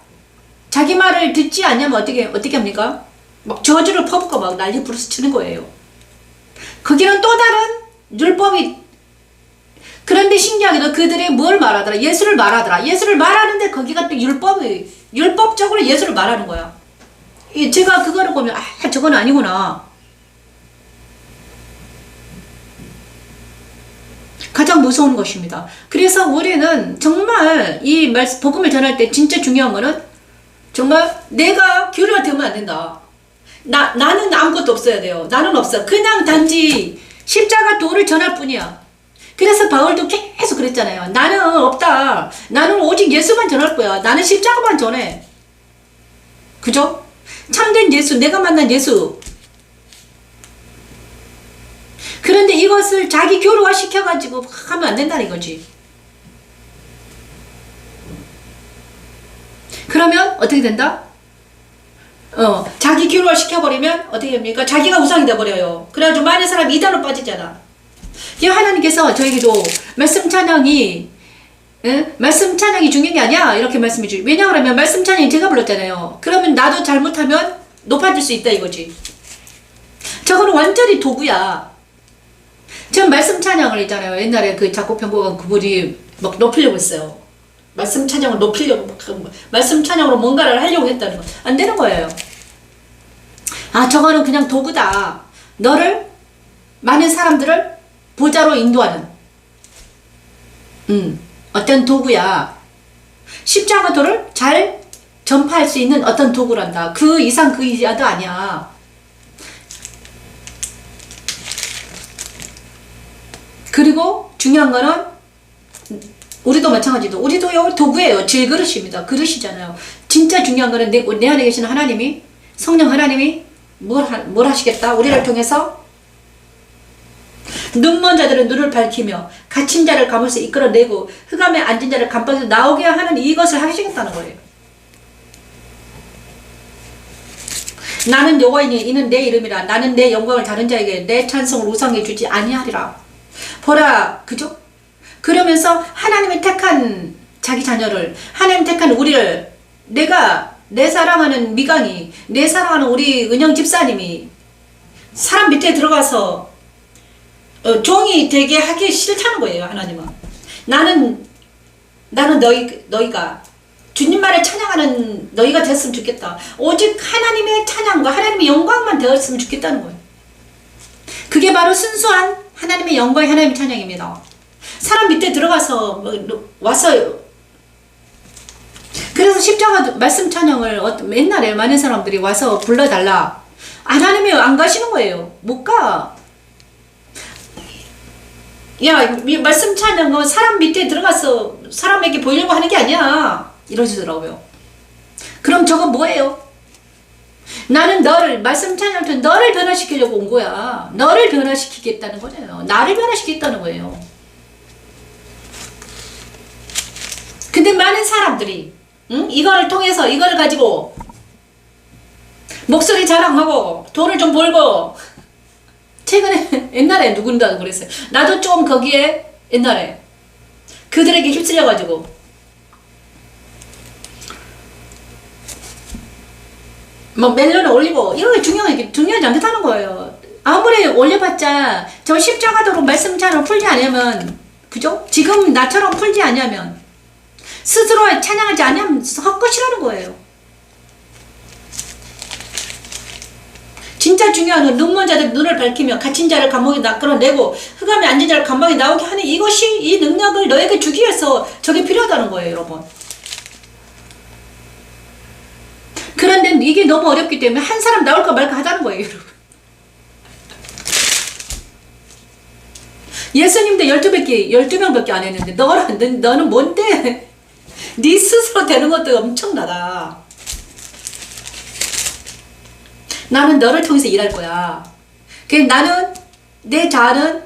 자기 말을 듣지 않으면 어떻게 합니까? 막 저주를 퍼붓고 막 난리 부르스 치는 거예요. 거기는 또 다른 율법이. 그런데 신기하게도 그들이 뭘 말하더라? 예수를 말하더라. 예수를 말하는데 거기가 또 율법적으로 예수를 말하는 거야. 제가 그거를 보면 저건 아니구나. 가장 무서운 것입니다. 그래서 우리는 정말 이 복음을 전할 때 진짜 중요한 거는 정말 내가 교류가 되면 안 된다. 나는 아무것도 없어야 돼요. 나는 없어. 그냥 단지 십자가 도를 전할 뿐이야. 그래서 바울도 계속 그랬잖아요. 나는 없다. 나는 오직 예수만 전할 거야. 나는 십자가만 전해. 그죠? 참된 예수, 내가 만난 예수. 그런데 이것을 자기 교류화 시켜가지고 하면 안 된다는 거지. 그러면 어떻게 된다? 자기 교류화 시켜버리면 어떻게 됩니까? 자기가 우상이 돼버려요. 그래가지고 많은 사람이 이단으로 빠지잖아. 하나님께서 저에게도 말씀 찬양이 중요한 게 아니야 이렇게 말씀해 주죠. 왜냐하면 말씀 찬양이 제가 불렀잖아요. 그러면 나도 잘못하면 높아질 수 있다 이거지. 저거는 완전히 도구야. 전 말씀 찬양을 있잖아요. 옛날에 그 작곡 편곡한 그분이 막 높이려고 했어요. 말씀 찬양을 높이려고 말씀 찬양으로 뭔가를 하려고 했다는 거. 안 되는 거예요. 아, 저거는 그냥 도구다. 너를, 많은 사람들을 보좌로 인도하는 어떤 도구야. 십자가도를 잘 전파할 수 있는 어떤 도구란다. 그 이상 그 이하도 아니야. 그리고 중요한 거는 우리도 마찬가지도 우리도 여기 도구예요. 질그릇입니다. 그릇이잖아요. 진짜 중요한 거는 내 안에 계신 하나님이, 성령 하나님이 뭘 하시겠다? 우리를 통해서 눈먼 자들은 눈을 밝히며 갇힌 자를 감에서 이끌어내고 흑암에 앉은 자를 감방에서 나오게 하는 이것을 하시겠다는 거예요. 나는 여호와이니 이는 내 이름이라. 나는 내 영광을 다른 자에게 내 찬송을 우상에 주지 아니하리라. 보라, 그죠? 그러면서 하나님이 택한 자기 자녀를, 하나님 택한 우리를, 내 사랑하는 미강이, 내 사랑하는 우리 은영 집사님이 사람 밑에 들어가서 종이 되게 하기 싫다는 거예요. 하나님은 나는 너희가 주님만을 찬양하는 너희가 됐으면 좋겠다. 오직 하나님의 찬양과 하나님의 영광만 되었으면 좋겠다는 거예요. 그게 바로 순수한 하나님의 영광, 하나님의 찬양입니다. 사람 밑에 들어가서 와서, 그래서 십자가 말씀 찬양을 옛날에 많은 사람들이 와서 불러달라. 하나님이 안 가시는 거예요. 못 가. 야, 말씀 찬양은 사람 밑에 들어가서 사람에게 보이려고 하는 게 아니야. 이러시더라고요. 그럼 저건 뭐예요? 나는 너를, 말씀 찬양을 통해 너를 변화시키려고 온 거야. 너를 변화시키겠다는 거잖아요. 나를 변화시키겠다는 거예요. 근데 많은 사람들이 이걸 통해서 이걸 가지고 목소리 자랑하고 돈을 좀 벌고, 최근에 옛날에 누군가가 그랬어요. 나도 좀 거기에 옛날에 그들에게 휩쓸려 가지고 막 멜론을 올리고 이런 게 중요하지 않다는 거예요. 아무리 올려봤자 저 십자가도로 말씀 찬양을 풀지 않으면, 그죠? 지금 나처럼 풀지 않으면, 스스로 찬양하지 않으면 헛것이라는 거예요. 진짜 중요한 건 눈먼 자들 눈을 밝히며 갇힌 자를 감옥에 끌어내고 흑암에 앉은 자를 감방에 나오게 하는 이것이, 이 능력을 너에게 주기 위해서 저게 필요하다는 거예요, 여러분. 그런데 이게 너무 어렵기 때문에 한 사람 나올까 말까 하자는 거예요, 여러분. 예수님도 12명밖에 안 했는데 너는 뭔데? 네 스스로 되는 것도 엄청나다. 나는 너를 통해서 일할 거야. 그래서 나는, 내 자아는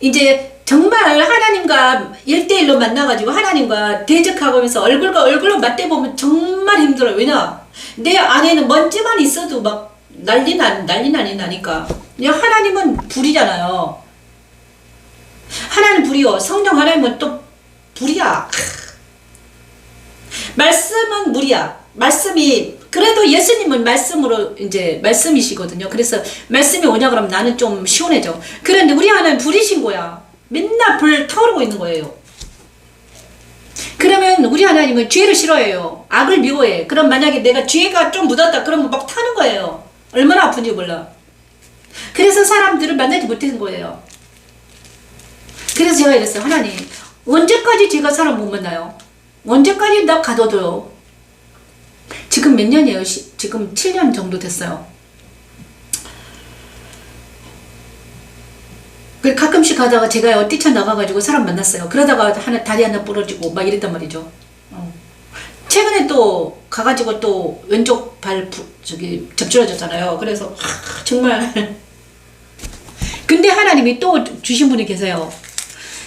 이제 정말 하나님과 1대1로 만나가지고 하나님과 대적하면서 얼굴과 얼굴로 맞대보면 정말 힘들어요. 왜냐? 내 안에는 먼지만 있어도 막 난리 나니까. 하나님은 불이잖아요. 하나님 불이요. 성령 하나님은 또 불이야. 말씀은 물이야. 말씀이, 그래도 예수님은 말씀으로 이제 말씀이시거든요. 그래서 말씀이 오냐 그러면 나는 좀 시원해져. 그런데 우리 하나님 불이신 거야. 맨날 불 타오르고 있는 거예요. 그러면 우리 하나님은 죄를 싫어해요. 악을 미워해. 그럼 만약에 내가 죄가 좀 묻었다 그러면 막 타는 거예요. 얼마나 아픈지 몰라. 그래서 사람들을 만나지 못하는 거예요. 그래서 제가 이랬어요. 하나님, 언제까지 제가 사람 못 만나요? 언제까지 나 가둬둬요? 지금 몇 년이에요? 지금 7년 정도 됐어요. 가끔씩 가다가 제가 뛰쳐나가가지고 사람 만났어요. 그러다가 다리 하나 부러지고 막 이랬단 말이죠. 최근에 또 가가지고 또 왼쪽 발 접질러졌잖아요. 그래서 정말 근데 하나님이 또 주신 분이 계세요.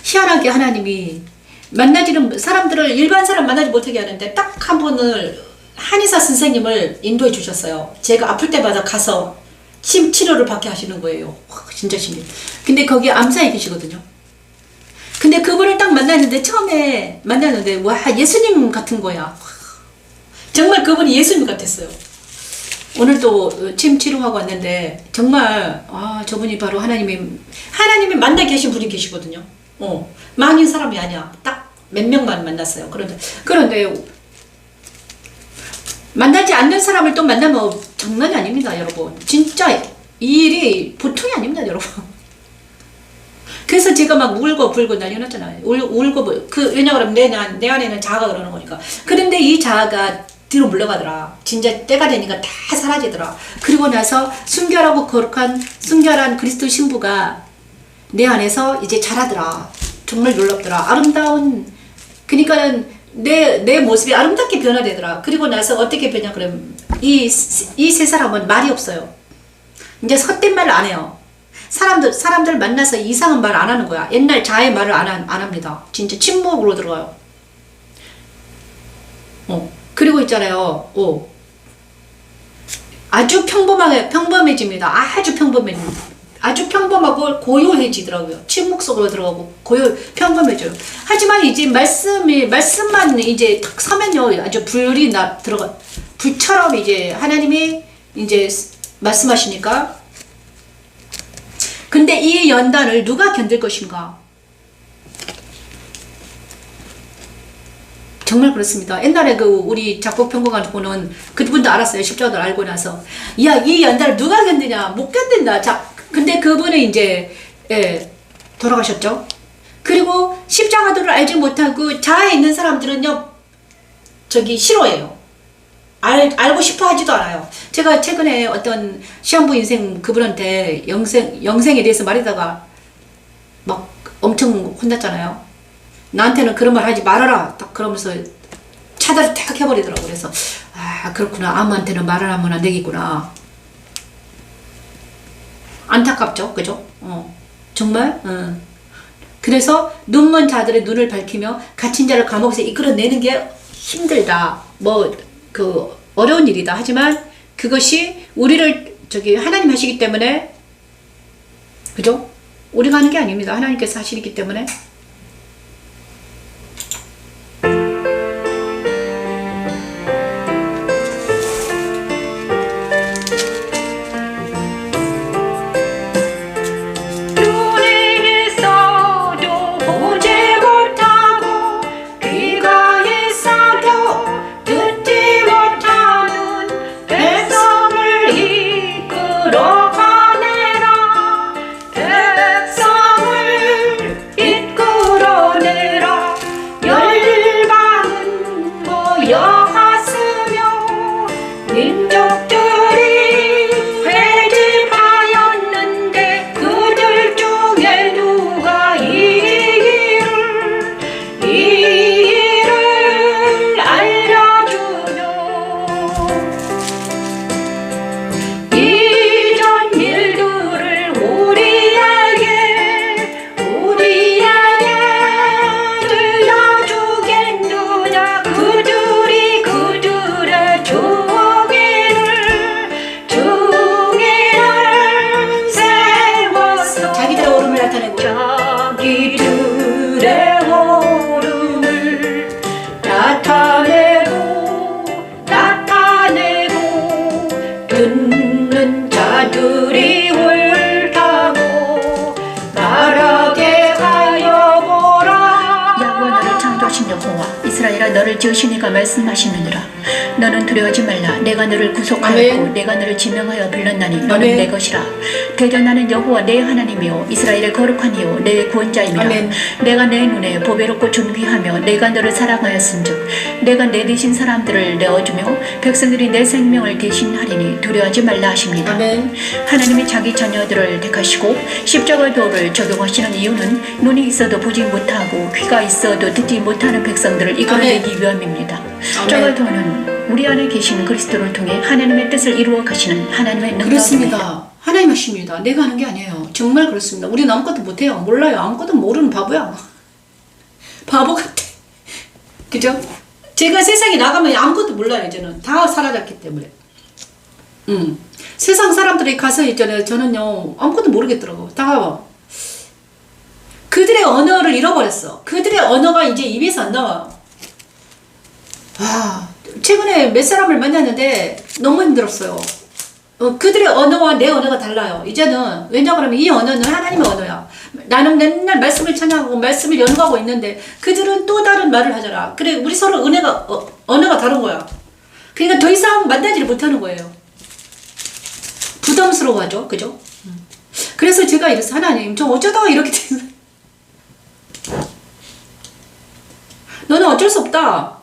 희한하게 하나님이 만나지는 사람들을, 일반 사람 만나지 못하게 하는데 딱 한 분을, 한의사 선생님을 인도해 주셨어요. 제가 아플 때마다 가서 침 치료를 받게 하시는 거예요. 진짜 신기해. 근데 거기 암사에 계시거든요. 근데 그분을 딱 만났는데, 처음에 만났는데 와, 예수님 같은 거야. 정말 그분이 예수님 같았어요. 오늘 또 침 치료하고 왔는데 정말 저분이 바로 하나님이 만나 계신 분이 계시거든요. 많은 사람이 아니야. 딱 몇 명만 만났어요. 그런데 만나지 않는 사람을 또 만나면 장난이 아닙니다, 여러분. 진짜 이 일이 보통이 아닙니다, 여러분. 그래서 제가 막 울고 불고 난리 났잖아요. 울고 왜냐하면 내 안에는 자아가 그러는 거니까. 그런데 이 자아가 뒤로 물러가더라. 진짜 때가 되니까 다 사라지더라. 그리고 나서 순결하고 거룩한 순결한 그리스도 신부가 내 안에서 이제 자라더라. 정말 놀랍더라. 아름다운, 그러니까는 내 모습이 아름답게 변화되더라. 그리고 나서 어떻게 변화 그러면 이 세 사람은 말이 없어요. 이제 헛된 말을 안 해요. 사람들 만나서 이상한 말 안 하는 거야. 옛날 자의 말을 안 합니다. 진짜 침묵으로 들어가요. 그리고 있잖아요. 아주 평범해집니다. 아주 평범하고 고요해지더라고요. 침묵 속으로 들어가고 평범해져요. 하지만 이제 말씀만 이제 탁 서면요. 아주 불처럼 이제 하나님이 이제 말씀하시니까. 근데 이 연단을 누가 견딜 것인가? 정말 그렇습니다. 옛날에 우리 작곡평론가 보는 그분도 알았어요. 십자가를 알고 나서. 야, 이 연단을 누가 견디냐? 못 견딘다. 근데 그분은 이제, 돌아가셨죠? 그리고 십자가도를 알지 못하고 자아에 있는 사람들은요, 싫어해요. 알고 싶어 하지도 않아요. 제가 최근에 어떤 시한부 인생 그분한테 영생에 대해서 말하다가 막 엄청 혼났잖아요. 나한테는 그런 말 하지 말아라. 딱 그러면서 차단을 탁 해버리더라고. 그래서, 그렇구나. 아무한테는 말을 하면 안 되겠구나. 안타깝죠? 그죠? 정말? 그래서 눈먼 자들의 눈을 밝히며 갇힌 자를 감옥에서 이끌어내는 게 힘들다. 어려운 일이다. 하지만 그것이 우리를 하나님 하시기 때문에, 그죠? 우리가 하는 게 아닙니다. 하나님께서 하시기 때문에. 듣는 자들이 옳다고 말하게 하여 보라. 야곱아 너를 창조하신 여호와 이스라엘아 너를 지으신 이가 말씀하시느니라. 너는 두려워하지 말라. 내가 너를 구속하였고 아멘. 내가 너를 지명하여 불렀나니 너는 아멘. 내 것이라. 대저 나는 여호와 내 하나님이요 이스라엘의 거룩한 이요 내 구원자임이라. 아멘. 내가 내 눈에 보배롭고 존귀하며 내가 너를 사랑하였은즉 내가 내 대신 사람들을 내어주며 백성들이 내 생명을 대신하리니 두려워하지 말라 하십니다. 아멘. 하나님이 자기 자녀들을 택하시고 십자가 도를 적용하시는 이유는 눈이 있어도 보지 못하고 귀가 있어도 듣지 못하는 백성들을 이끌어내기 위함입니다. 십자가 도는 우리 안에 계신 그리스도를 통해 하나님의 뜻을 이루어 가시는 하나님의 능력입니다. 그렇습니다. 하나님 하십니다. 내가 하는 게 아니에요. 정말 그렇습니다. 우리는 아무것도 못해요. 몰라요. 아무것도 모르는 바보야. 바보 같아. 그죠? 제가 세상에 나가면 아무것도 몰라요. 이제는 다 사라졌기 때문에. 세상 사람들이 가서 있잖아요. 저는요 아무것도 모르겠더라고. 다 그들의 언어를 잃어버렸어. 그들의 언어가 이제 입에서 안 나와. 최근에 몇 사람을 만났는데 너무 힘들었어요. 그들의 언어와 내 언어가 달라요. 이제는 왜냐하면 이 언어는 하나님의 언어야. 나는 맨날 말씀을 찬양하고 말씀을 연구하고 있는데 그들은 또 다른 말을 하잖아. 그래 우리 서로 언어가 다른 거야. 그러니까 더 이상 만나지를 못하는 거예요. 부담스러워하죠. 그죠? 그래서 제가 이랬어요. 하나님, 저 어쩌다가 이렇게 된 너는 어쩔 수 없다.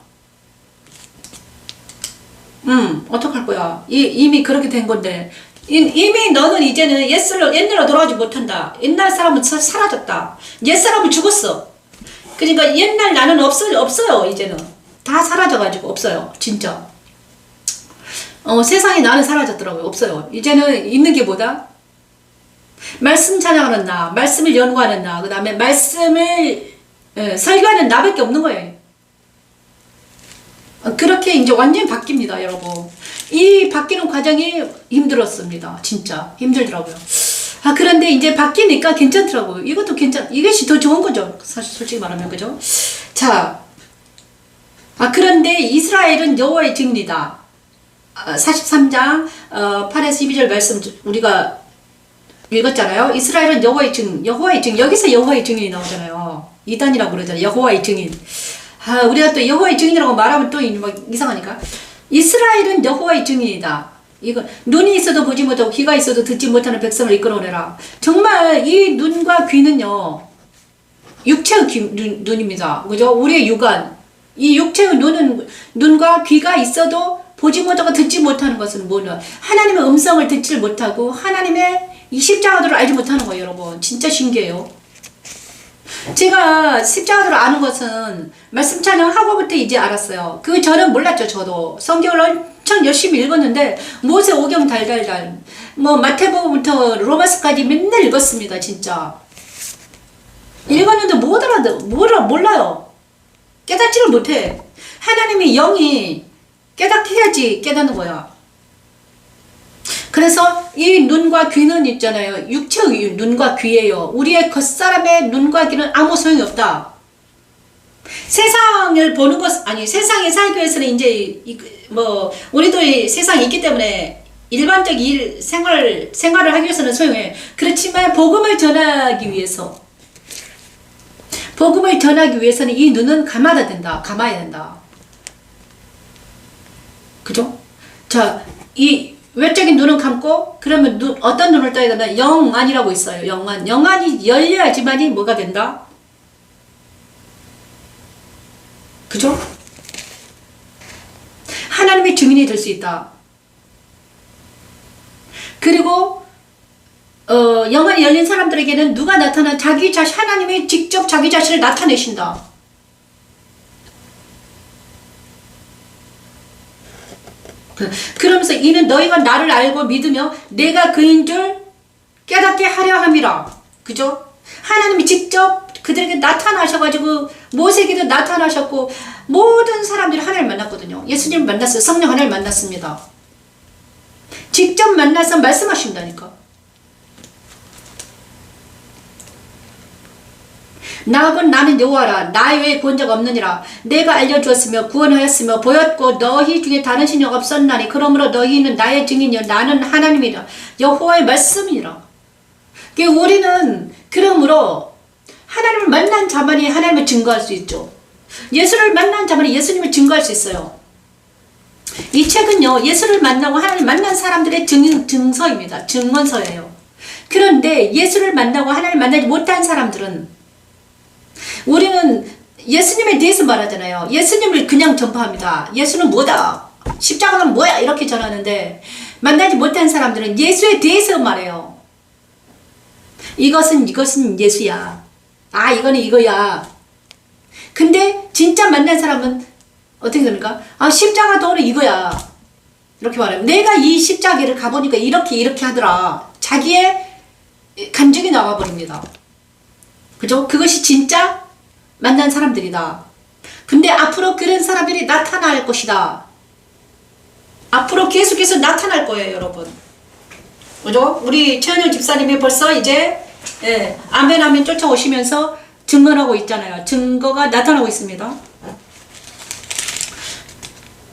어떡할 거야. 이미 그렇게 된 건데. 이미 너는 이제는 옛날로 돌아가지 못한다. 옛날 사람은 사라졌다. 옛사람은 죽었어. 그러니까 옛날 나는 없어요. 이제는. 다 사라져가지고 없어요. 진짜. 세상에 나는 사라졌더라고요. 없어요. 이제는 있는 게 뭐다? 말씀 찬양하는 나, 말씀을 연구하는 나, 그 다음에 말씀을 설교하는 나밖에 없는 거예요. 그렇게 이제 완전히 바뀝니다, 여러분. 이 바뀌는 과정이 힘들었습니다. 진짜 힘들더라고요. 그런데 이제 바뀌니까 괜찮더라고요. 이것도 이것이 더 좋은 거죠. 사실 솔직히 말하면, 그죠? 자, 그런데 이스라엘은 여호와의 증인이다. 43장 8에서 12절 말씀 우리가 읽었잖아요. 이스라엘은 여호와의 증인. 여기서 여호와의 증인이 나오잖아요. 이단이라고 그러잖아요. 여호와의 증인. 우리가 또 여호와의 증인이라고 말하면 또 막 이상하니까. 이스라엘은 여호와의 증인이다. 이거 눈이 있어도 보지 못하고 귀가 있어도 듣지 못하는 백성을 이끌어내라. 정말 이 눈과 귀는요, 육체의 눈입니다. 그죠? 우리의 육안. 이 육체의 눈과 귀가 있어도 보지 못하고 듣지 못하는 것은 뭐냐? 하나님의 음성을 듣지 못하고 하나님의 이 십자가들을 알지 못하는 거예요, 여러분. 진짜 신기해요. 제가 십자가들을 아는 것은 말씀 찬양하고부터 이제 알았어요. 그 전엔 몰랐죠, 저도. 성경을 엄청 열심히 읽었는데 모세 오경 달달달 뭐 마태복음부터 로마서까지 맨날 읽었습니다, 진짜. 읽었는데 몰라요. 깨닫지를 못해. 하나님의 영이 깨닫게 해야지 깨닫는 거야. 그래서 이 눈과 귀는 있잖아요. 육체의 눈과 귀예요. 우리의 겉사람의 눈과 귀는 아무 소용이 없다. 세상을 보는 것, 세상에 살기 위해서는 이제, 우리도 이 세상에 있기 때문에 일반적 생활을 하기 위해서는 소용해. 그렇지만 복음을 전하기 위해서는 이 눈은 감아야 된다. 그죠? 자, 이 외적인 눈은 감고, 그러면 어떤 눈을 떠야 되나? 영안이라고 있어요. 영안이 열려야지만이 뭐가 된다? 그죠? 하나님의 증인이 될 수 있다. 그리고 영안이 열린 사람들에게는 누가 나타나? 하나님이 직접 자기 자신을 나타내신다. 그러면서 이는 너희가 나를 알고 믿으며 내가 그인 줄 깨닫게 하려 함이라. 그죠? 하나님이 직접 그들에게 나타나셔가지고 모세에게도 나타나셨고 모든 사람들이 하나님을 만났거든요. 예수님을 만났어요. 성령 하나님을 만났습니다. 직접 만나서 말씀하신다니까. 나는 여호와라. 나 외에 구원자가 없느니라. 내가 알려주었으며 구원하였으며 보였고 너희 중에 다른 신이 없었나니 그러므로 너희는 나의 증인이요 나는 하나님이라. 여호와의 말씀이라. 우리는 그러므로 하나님을 만난 자만이 하나님을 증거할 수 있죠. 예수를 만난 자만이 예수님을 증거할 수 있어요. 이 책은요, 예수를 만나고 하나님을 만난 사람들의 증서입니다. 증언서예요. 그런데 예수를 만나고 하나님을 만나지 못한 사람들은, 우리는 예수님에 대해서 말하잖아요. 예수님을 그냥 전파합니다. 예수는 뭐다? 십자가는 뭐야? 이렇게 전하는데 만나지 못한 사람들은 예수에 대해서 말해요. 이것은 예수야. 이거는 이거야. 근데 진짜 만난 사람은 어떻게 됩니까? 십자가 도는 이거야. 이렇게 말해요. 내가 이 십자가를 가보니까 이렇게 하더라. 자기의 감정이 나와버립니다. 그죠? 그것이 진짜 만난 사람들이다. 근데 앞으로 그런 사람들이 나타날 것이다. 앞으로 계속해서 나타날 거예요, 여러분. 그죠? 우리 최은영 집사님이 벌써 이제 아멘 쫓아오시면서 증언하고 있잖아요. 증거가 나타나고 있습니다.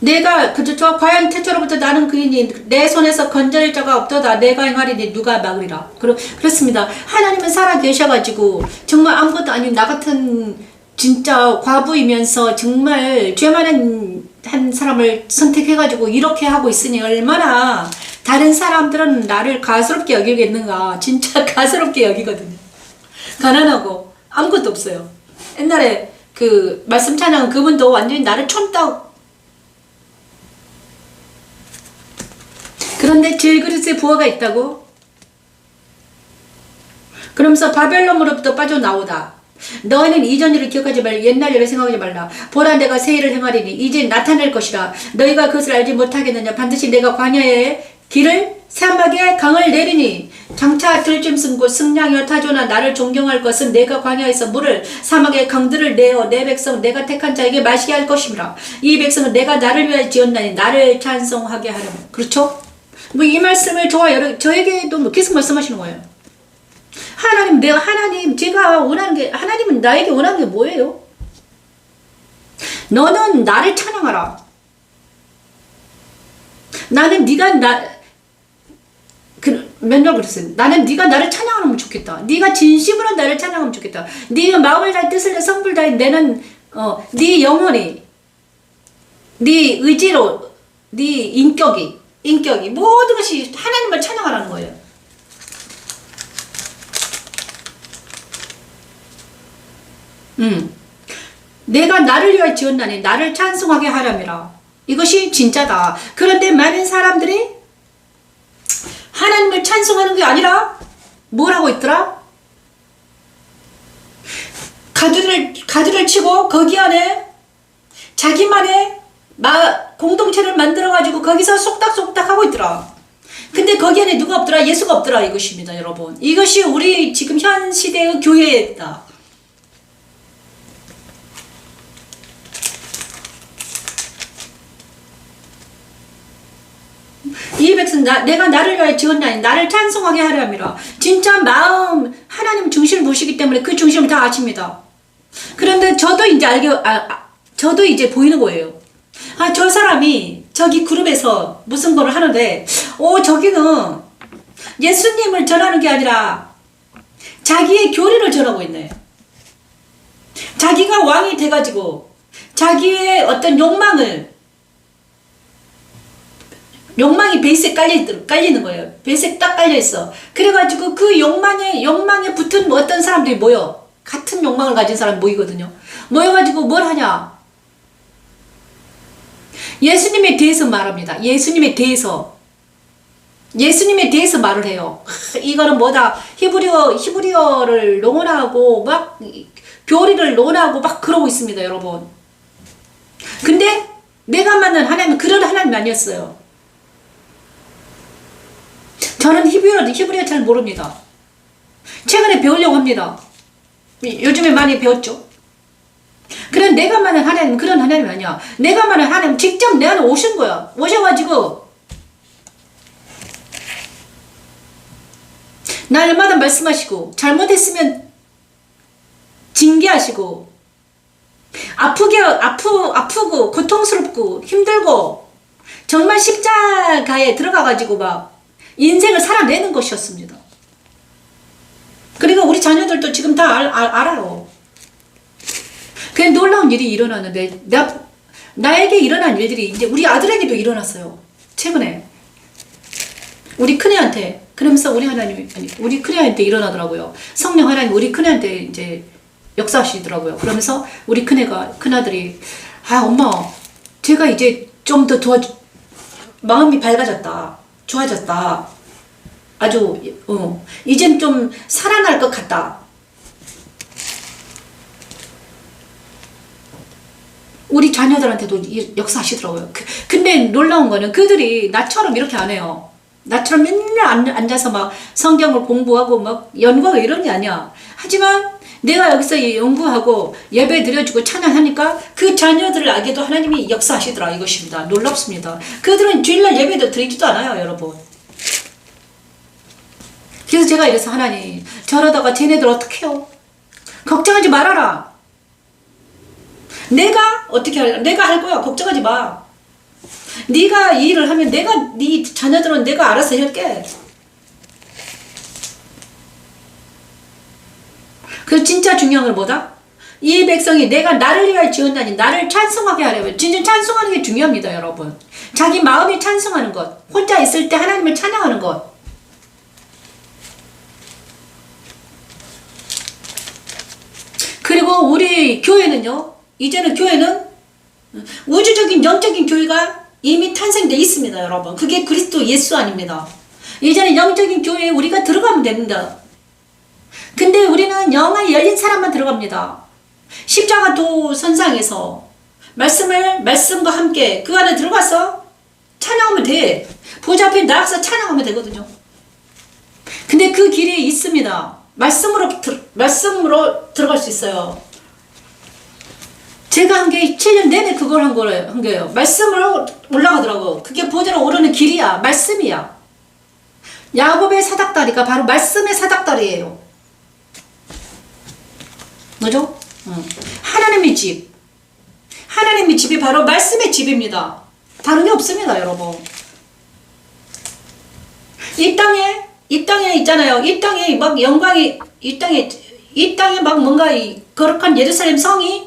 내가 과연 태초로부터 나는 그이니 내 손에서 건져낼 자가 없도다. 내가 행하리니 누가 막으리라. 그렇습니다. 하나님은 살아 계셔가지고 정말 아무것도 아닌 나 같은 진짜 과부이면서 정말 죄 많은 한 사람을 선택해가지고 이렇게 하고 있으니 얼마나 다른 사람들은 나를 가스롭게 여기겠는가. 진짜 가스롭게 여기거든요. 가난하고 아무것도 없어요. 옛날에 그 말씀 찬양 그분도 완전히 나를 촌딱. 그런데 질그릇에 부어가 있다고? 그러면서 바벨론으로부터 빠져나오다. 너희는 이전 일을 기억하지 말고 옛날 일을 생각하지 말라. 보라 내가 새 일을 행하리니 이제 나타낼 것이라. 너희가 그것을 알지 못하겠느냐. 반드시 내가 광야에 길을 사막에 강을 내리니 장차 들짐승 곧 승냥이와 타조나 나를 존경할 것은 내가 광야에서 물을 사막에 강들을 내어 내 백성 내가 택한 자에게 마시게 할 것이므라. 이 백성은 내가 나를 위하여 지었나니 나를 찬송하게 하려고. 그렇죠? 뭐 이 말씀을 저에게도 뭐 계속 말씀하시는 거예요. 하나님 제가 원하는 게, 하나님은 나에게 원하는 게 뭐예요? 너는 나를 찬양하라. 나는 맨날 그랬어요. 나는 네가 나를 찬양하면 좋겠다. 네가 진심으로 나를 찬양하면 좋겠다. 네가 마음을 다해 뜻을 다해 성불 다해 내는 네 영혼이, 네 의지로, 네 인격이 모든 것이 하나님을 찬양하라는 거예요. 내가 나를 위하여 지었나니 나를 찬송하게 하람이라. 이것이 진짜다. 그런데 많은 사람들이 하나님을 찬송하는 게 아니라 뭘 하고 있더라? 가드를 치고 거기 안에 자기만의 공동체를 만들어가지고 거기서 속닥속닥 하고 있더라. 근데 거기 안에 누가 없더라? 예수가 없더라. 이것입니다, 여러분. 이것이 우리 지금 현 시대의 교회다. 이 백성 내가 나를 위하여 지었나니 나를 찬송하게 하려 함이라. 진짜 마음 하나님 중심을 보시기 때문에 그 중심을 다 아십니다. 그런데 저도 이제 보이는 거예요. 저 사람이 저기 그룹에서 무슨 거를 하는데 저기는 예수님을 전하는 게 아니라 자기의 교리를 전하고 있네. 자기가 왕이 돼가지고 자기의 어떤 욕망이 베이스에 깔리는 거예요. 베이스에 딱 깔려있어. 그래가지고 그 욕망에 붙은 어떤 사람들이 모여. 같은 욕망을 가진 사람이 모이거든요. 모여가지고 뭘 하냐. 예수님에 대해서 말합니다. 예수님에 대해서 말을 해요. 이거는 뭐다. 히브리어를 논하고 막 교리를 논하고 막 그러고 있습니다, 여러분. 근데 내가 만난 하나님은 그런 하나님이 아니었어요. 저는 히브리어 잘 모릅니다. 최근에 배우려고 합니다. 요즘에 많이 배웠죠. 그런 내가 만난 하나님은 그런 하나님이 아니야. 내가 만난 하나님은 직접 내 안에 오신 거야. 오셔가지고 날마다 말씀하시고 잘못했으면 징계하시고 아프고 고통스럽고 힘들고 정말 십자가에 들어가가지고 막 인생을 살아내는 것이었습니다. 그리고 우리 자녀들도 지금 다 알아요. 그냥 놀라운 일이 일어나는데 나에게 일어난 일들이 이제 우리 아들에게도 일어났어요. 최근에 우리 큰애한테. 그러면서 우리 큰애한테 일어나더라고요. 성령 하나님 우리 큰애한테 이제 역사하시더라고요. 그러면서 우리 큰아들이 엄마 제가 이제 좀 더 마음이 밝아졌다. 좋아졌다. 아주 이젠 좀 살아날 것 같다. 우리 자녀들한테도 역사하시더라고요. 근데 놀라운 거는 그들이 나처럼 이렇게 안 해요. 나처럼 맨날 앉아서 막 성경을 공부하고 막 연구하고 이런 게 아니야. 하지만 내가 여기서 연구하고 예배 드려주고 찬양하니까 그 자녀들에게도 하나님이 역사하시더라. 이것입니다. 놀랍습니다. 그들은 주일날 예배도 드리지도 않아요, 여러분. 그래서 제가 이래서 하나님 저러다가 쟤네들 어떻게 해요? 걱정하지 말아라. 내가 할 거야. 걱정하지 마. 네가 이 일을 하면 네 자녀들은 내가 알아서 할게. 그래서 진짜 중요한 건 뭐다? 이 백성이 내가 나를 위하여 지었나니 나를 찬송하게 하려면 진짜 찬송하는 게 중요합니다, 여러분. 자기 마음이 찬송하는 것, 혼자 있을 때 하나님을 찬양하는 것. 그리고 우리 교회는요, 이제는 교회는 우주적인 영적인 교회가 이미 탄생되어 있습니다, 여러분. 그게 그리스도 예수 아닙니다. 이제는 영적인 교회에 우리가 들어가면 됩니다. 근데 우리는 영이 열린 사람만 들어갑니다. 십자가 도 선상에서 말씀과 함께 그 안에 들어가서 찬양하면 돼. 보좌 앞에 나가서 찬양하면 되거든요. 근데 그 길이 있습니다. 말씀으로 들어갈 수 있어요. 제가 한 게 7년 내내 그걸 한 거예요. 말씀으로 올라가더라고. 그게 보좌로 오르는 길이야. 말씀이야. 야곱의 사닥다리가 바로 말씀의 사닥다리예요. 뭐죠? 하나님의 집. 하나님의 집이 바로 말씀의 집입니다. 다른 게 없습니다, 여러분. 이 땅에 있잖아요. 이 땅에 막 영광이, 이 땅에 막 뭔가 이 거룩한 예루살렘 성이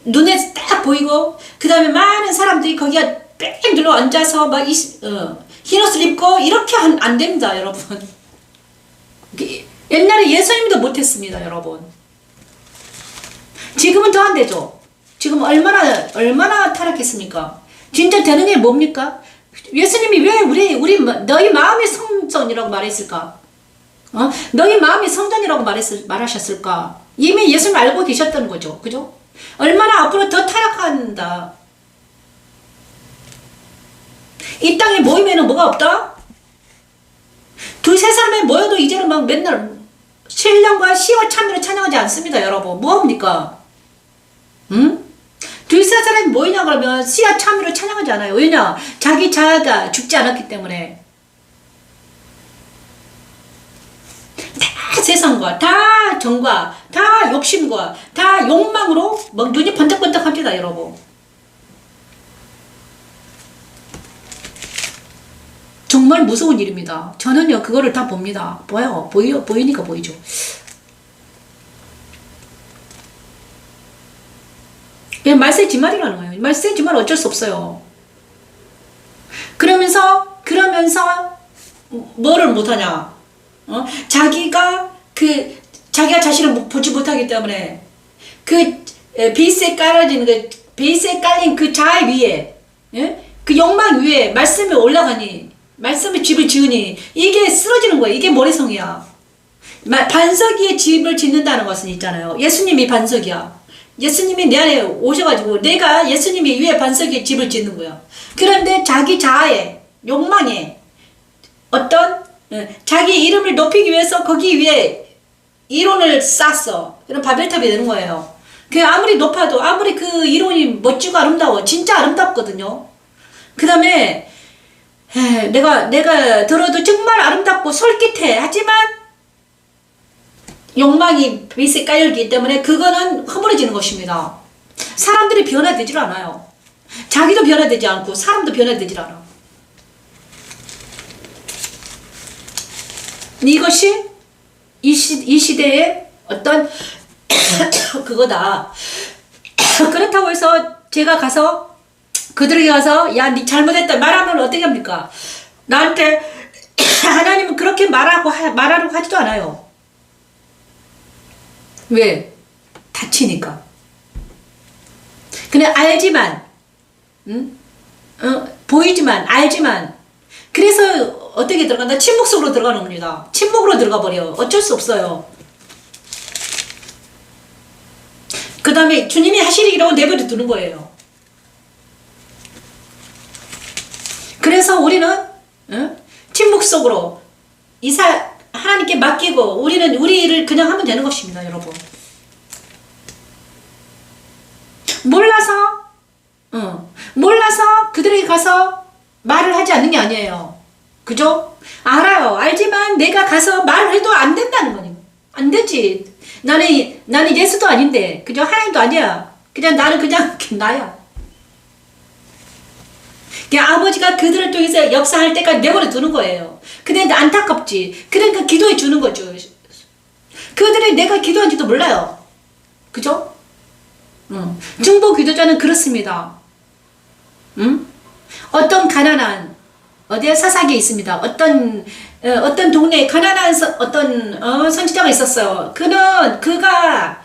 눈에 딱 보이고, 그 다음에 많은 사람들이 거기에 뺑 둘러 앉아서 막 흰옷을 입고 이렇게 안 됩니다, 여러분. 옛날에 예수님도 못했습니다, 여러분. 지금은 더 안 되죠. 지금 얼마나 타락했습니까? 진짜 되는 게 뭡니까? 예수님이 왜 너희 마음이 성전이라고 말했을까? 너희 마음이 성전이라고 말하셨을까? 이미 예수님 알고 계셨다는 거죠. 그죠? 얼마나 앞으로 더 타락한다. 이 땅에 모이면은 뭐가 없다? 두세 사람이 모여도 이제는 막 맨날 신령과 시와 참여를 찬양하지 않습니다, 여러분. 뭐합니까? 두세 사람이 모이냐 그러면 시와 참여를 찬양하지 않아요. 왜냐? 자기 자아가 죽지 않았기 때문에. 다 세상과, 다 정과, 다 욕심과, 다 욕망으로 막 눈이 번쩍번쩍 합니다, 여러분. 정말 무서운 일입니다. 저는요, 그거를 다 봅니다. 보이니까 보이죠. 그냥 말세지말이라는 거예요. 말세지말 어쩔 수 없어요. 그러면서 뭐를 못하냐? 자기가 자신을 보지 못하기 때문에 베이스에 깔린 그 자아 위에, 예? 그 욕망 위에 말씀이 올라가니, 말씀의 집을 지으니 이게 쓰러지는 거예요. 이게 모래성이야. 반석 위에 집을 짓는다는 것은 있잖아요. 예수님이 반석이야. 예수님이 내 안에 오셔가지고 내가 예수님이 위에 반석 위에 집을 짓는 거야. 그런데 자기 자아에, 욕망에 어떤 자기 이름을 높이기 위해서 거기 위에 이론을 쌓았어. 그럼 바벨탑이 되는 거예요. 그 아무리 높아도, 아무리 그 이론이 멋지고 아름다워, 진짜 아름답거든요. 그 다음에 내가 들어도 정말 아름답고 솔깃해. 하지만 욕망이 베이스에 깔려있기 때문에 그거는 허물어지는 것입니다. 사람들이 변화되질 않아요. 자기도 변화되지 않고 사람도 변화되질 않아. 이것이 이 시대의 어떤 그거다. 그렇다고 해서 제가 가서 그들에게 가서 야, 니 잘못했다 말하면 어떻게 합니까? 나한테 하나님은 그렇게 말하라고 하지도 않아요. 왜? 다치니까. 그냥 알지만, 보이지만, 알지만, 그래서 어떻게 들어간다? 침묵 속으로 들어가는 겁니다. 침묵으로 들어가 버려. 어쩔 수 없어요. 그 다음에 주님이 하시기로 내버려 두는 거예요. 그래서 우리는 침묵 속으로 하나님께 맡기고 우리는 우리 일을 그냥 하면 되는 것입니다, 여러분. 몰라서 그들에게 가서 말을 하지 않는 게 아니에요. 그죠? 알아요. 알지만 내가 가서 말을 해도 안 된다는 거니. 안 되지. 나는 예수도 아닌데, 그죠? 하나님도 아니야. 나는 그냥 나야. 그냥 아버지가 그들을 통해서 역사할 때까지 내버려 두는 거예요. 근데 안타깝지. 그러니까 기도해 주는 거죠. 그들이 내가 기도한지도 몰라요. 그죠? 중보 기도자는 그렇습니다. 어떤 가난한 어디에 사사기에 있습니다. 어떤 동네에 가난한 어떤 선지자가 있었어요. 그가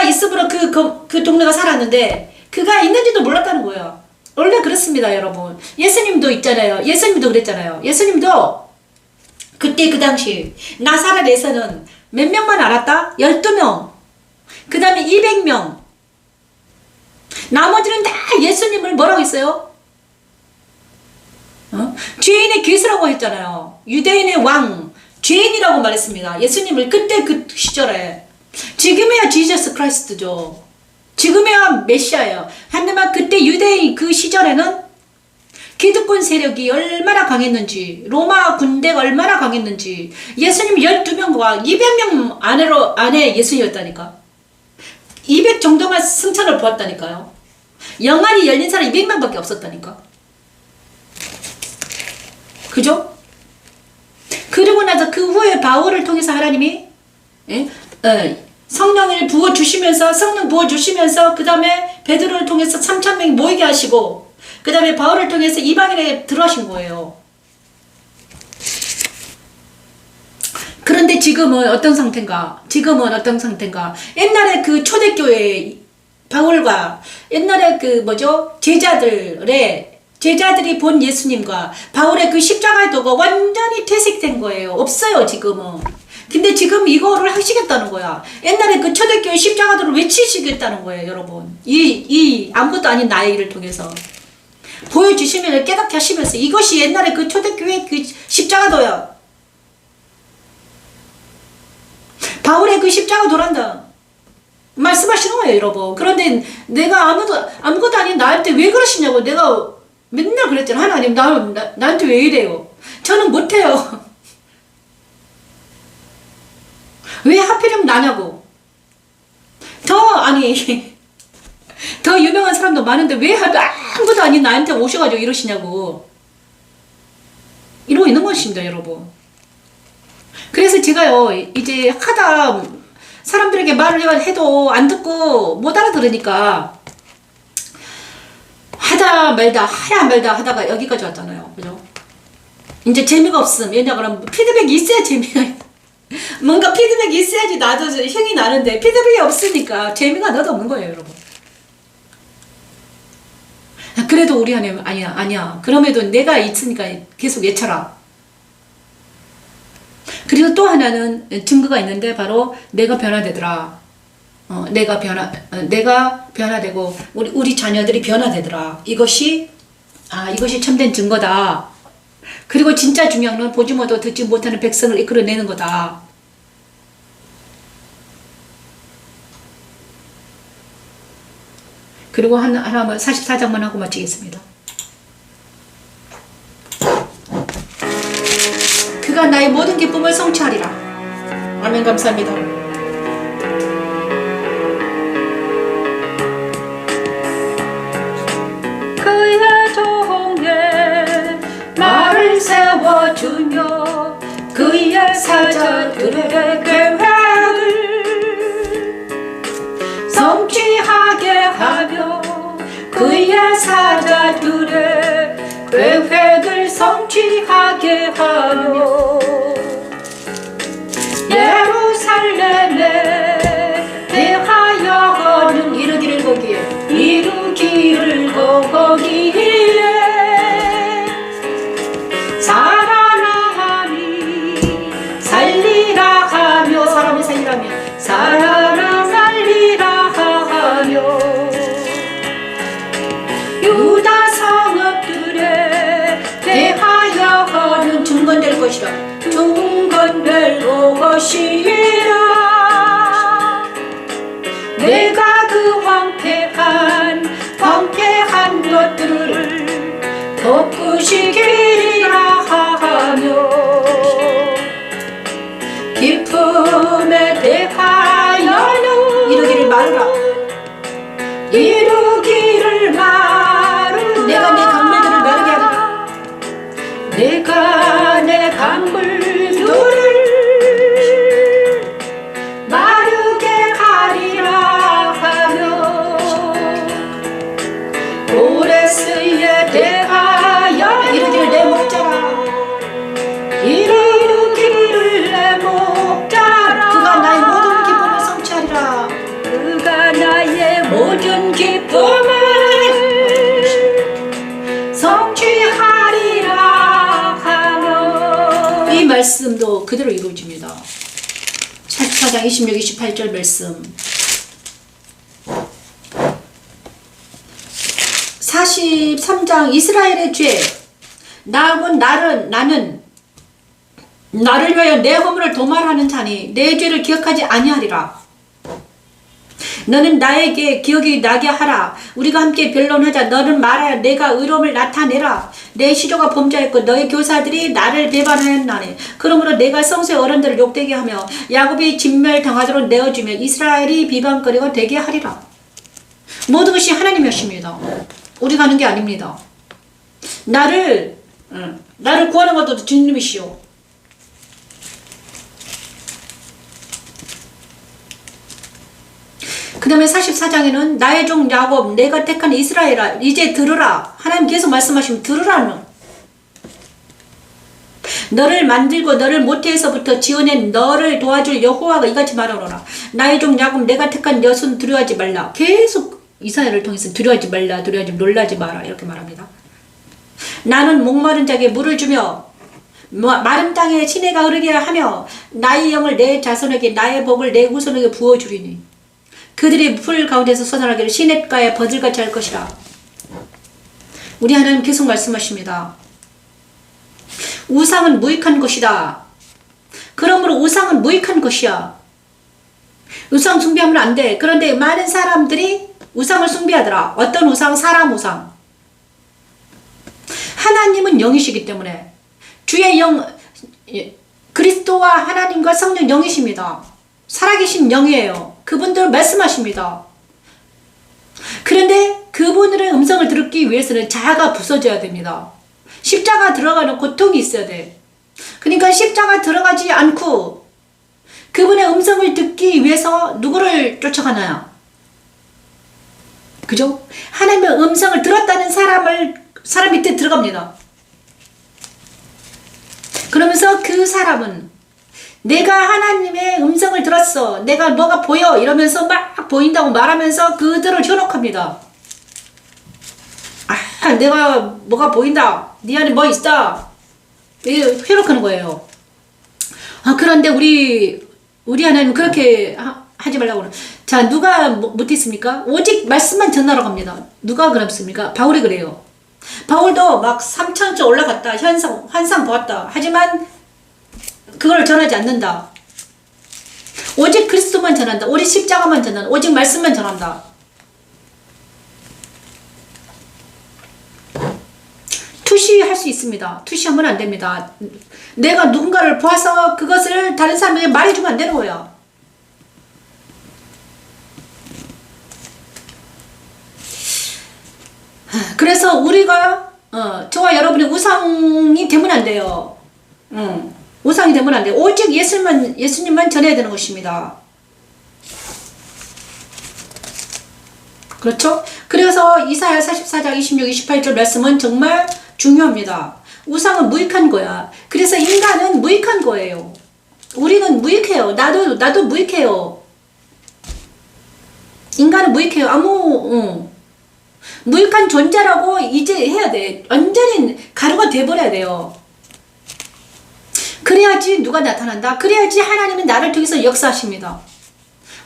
있음으로 그 동네가 살았는데 그가 있는지도 몰랐다는 거예요. 원래 그렇습니다, 여러분. 예수님도 있잖아요. 예수님도 그랬잖아요. 예수님도 그때 그 당시 나사렛에서는 몇 명만 알았다? 12명. 그 다음에 200명. 나머지는 다 예수님을 뭐라고 했어요? 죄인의 괴수라고 했잖아요. 유대인의 왕, 죄인이라고 말했습니다. 예수님을 그때 그 시절에. 지금이야 지저스 크라이스트죠. 지금이야 메시아예요. 하지만 그때 유대인 그 시절에는 기득권 세력이 얼마나 강했는지, 로마 군대가 얼마나 강했는지, 예수님 12명과 200명 안에 예수님이었다니까. 200 정도만 승천을 보았다니까요. 영안이 열린 사람 200명밖에 없었다니까. 그죠? 그리고 나서 그 후에 바울을 통해서 하나님이 성령을 부어주시면서 성령 부어주시면서 그 다음에 베드로를 통해서 3,000명이 모이게 하시고 그 다음에 바울을 통해서 이방인에 들어가신 거예요. 그런데 지금은 어떤 상태인가? 옛날에 그 초대교회 바울과 옛날에 제자들이 본 예수님과 바울의 그 십자가의 도가 완전히 퇴색된 거예요. 없어요, 지금은. 근데 지금 이거를 하시겠다는 거야. 옛날에 그 초대교회 십자가도를 외치시겠다는 거예요, 여러분. 이 아무것도 아닌 나의 일을 통해서. 보여주시면 깨닫게 하시면서 이것이 옛날에 그 초대교회 그 십자가도야. 바울의 그 십자가도란다. 말씀하시는 거예요, 여러분. 그런데 내가 아무것도 아닌 나한테 왜 그러시냐고 내가 맨날 그랬잖아. 하나님, 나한테 왜 이래요? 저는 못해요. 왜 하필이면 나냐고. 더 유명한 사람도 많은데 왜 아무것도 아닌 나한테 오셔가지고 이러시냐고. 이러고 있는 것입니다, 여러분. 그래서 제가요, 이제 사람들에게 말을 해도 안 듣고 못 알아들으니까 하야 말다 하다가 여기까지 왔잖아요. 그죠? 이제 재미가 없음. 왜냐 그러면 피드백이 있어야 재미가 뭔가 피드백이 있어야지 나도 흥이 나는데 피드백이 없으니까 재미가 나도 없는 거예요, 여러분. 그래도 우리 안에 아니야. 그럼에도 내가 있으니까 계속 외쳐라. 그리고 또 하나는 증거가 있는데 바로 내가 변화되더라. 내가 변화되고 우리 자녀들이 변화되더라. 이것이 참된 증거다. 그리고 진짜 중요한 건 보지 못하고 듣지 못하는 백성을 이끌어내는 거다. 그리고 하나만 44장만 하고 마치겠습니다. 그가 나의 모든 기쁨을 성취하리라. 아멘. 감사합니다. 그의 종에 말을 세워주며 그의 사자들의 계획을 성취하게 하며 그의 사자들의 계획을 성취하게 하며 예루살렘에 대하여는 이루기를 거기에 살아남이 살리라 하며 사람이 살리라 하며 유다 성읍들에 대하여는 중건될 것이라 내가 그 황폐한 것들을 덮으시기리라 하며 기쁨에 대하여는 이루기를 말하라. 내가 내 강물들을 마르게 하리라. 내가 내 강물들을 마르게 하리라. 예수에 대하여 이루기를 내 목자라. 이루기를 내 목자라. 그가 나의 모든 기쁨을 성취하리라. 그가 나의 모든 기쁨을 성취하리라 하며. 이 말씀도 그대로 이루어집니다. 44장 26, 28절 말씀. 43장 이스라엘의 죄. 나는 나를 위하여 내 허물을 도말하는 자니 내 죄를 기억하지 아니하리라. 너는 나에게 기억이 나게 하라. 우리가 함께 변론하자. 너는 말하여 내가 의로움을 나타내라. 내 시조가 범죄했고 너의 교사들이 나를 배반하였나니. 그러므로 내가 성소의 어른들을 욕되게 하며 야곱이 진멸당하도록 내어주며 이스라엘이 비방거리가 되게 하리라. 모든 것이 하나님의 것입니다. 우리가 하는 게 아닙니다. 나를 구하는 것도 주님이시오. 그 다음에 44장에는 나의 종 야곱 내가 택한 이스라엘아 이제 들으라. 하나님 계속 말씀하시면 들으라는. 너를 만들고 너를 모태에서부터 지어낸 너를 도와줄 여호와가 이같이 말하노라. 나의 종 야곱 내가 택한 여순 두려워하지 말라. 계속 이스라엘을 통해서 두려워하지 말라. 두려워하지 놀라지 마라. 이렇게 말합니다. 나는 목마른 자에게 물을 주며 마른 땅에 시내가 흐르게 하며 나의 영을 내 자손에게 나의 복을 내 후손에게 부어주리니 그들이 풀 가운데서 솟아나기를 시냇가에 버들같이 할 것이라. 우리 하나님 계속 말씀하십니다. 우상은 무익한 것이다. 그러므로 우상은 무익한 것이야. 우상 숭배하면 안 돼. 그런데 많은 사람들이 우상을 숭배하더라. 어떤 우상? 사람 우상. 하나님은 영이시기 때문에 주의 영, 그리스도와 하나님과 성령 영이십니다. 살아계신 영이에요. 그분들 말씀하십니다. 그런데 그분들의 음성을 듣기 위해서는 자아가 부서져야 됩니다. 십자가 들어가는 고통이 있어야 돼. 그러니까 십자가 들어가지 않고 그분의 음성을 듣기 위해서 누구를 쫓아가나요? 그죠? 하나님의 음성을 들었다는 사람 밑에 들어갑니다. 그러면서 그 사람은 내가 하나님의 음성을 들었어. 내가 뭐가 보여. 이러면서 막 보인다고 말하면서 그들을 현혹합니다. 아, 내가 뭐가 보인다. 네 안에 뭐 있다. 현혹하는 거예요. 아, 그런데 우리 하나님은 그렇게 하지 말라고 그래요. 자, 누가 못했습니까? 오직 말씀만 전하러 갑니다. 누가 그랬습니까? 바울이 그래요. 바울도 막 3천조 올라갔다. 환상 보았다. 하지만 그걸 전하지 않는다. 오직 그리스도만 전한다. 오직 십자가만 전한다. 오직 말씀만 전한다. 투시할 수 있습니다. 투시하면 안 됩니다. 내가 누군가를 보아서 그것을 다른 사람에게 말해주면 안 되는 거야. 그래서 우리가 저와 여러분이 우상이 되면 안 돼요. 우상이 되면 안 돼요. 오직 예수님만 전해야 되는 것입니다. 그렇죠? 그래서 이사야 44장 26, 28절 말씀은 정말 중요합니다. 우상은 무익한 거야. 그래서 인간은 무익한 거예요. 우리는 무익해요. 나도 무익해요. 인간은 무익해요. 무익한 존재라고 이제 해야 돼. 완전히 가루가 돼버려야 돼요. 그래야지 누가 나타난다. 그래야지 하나님은 나를 통해서 역사하십니다.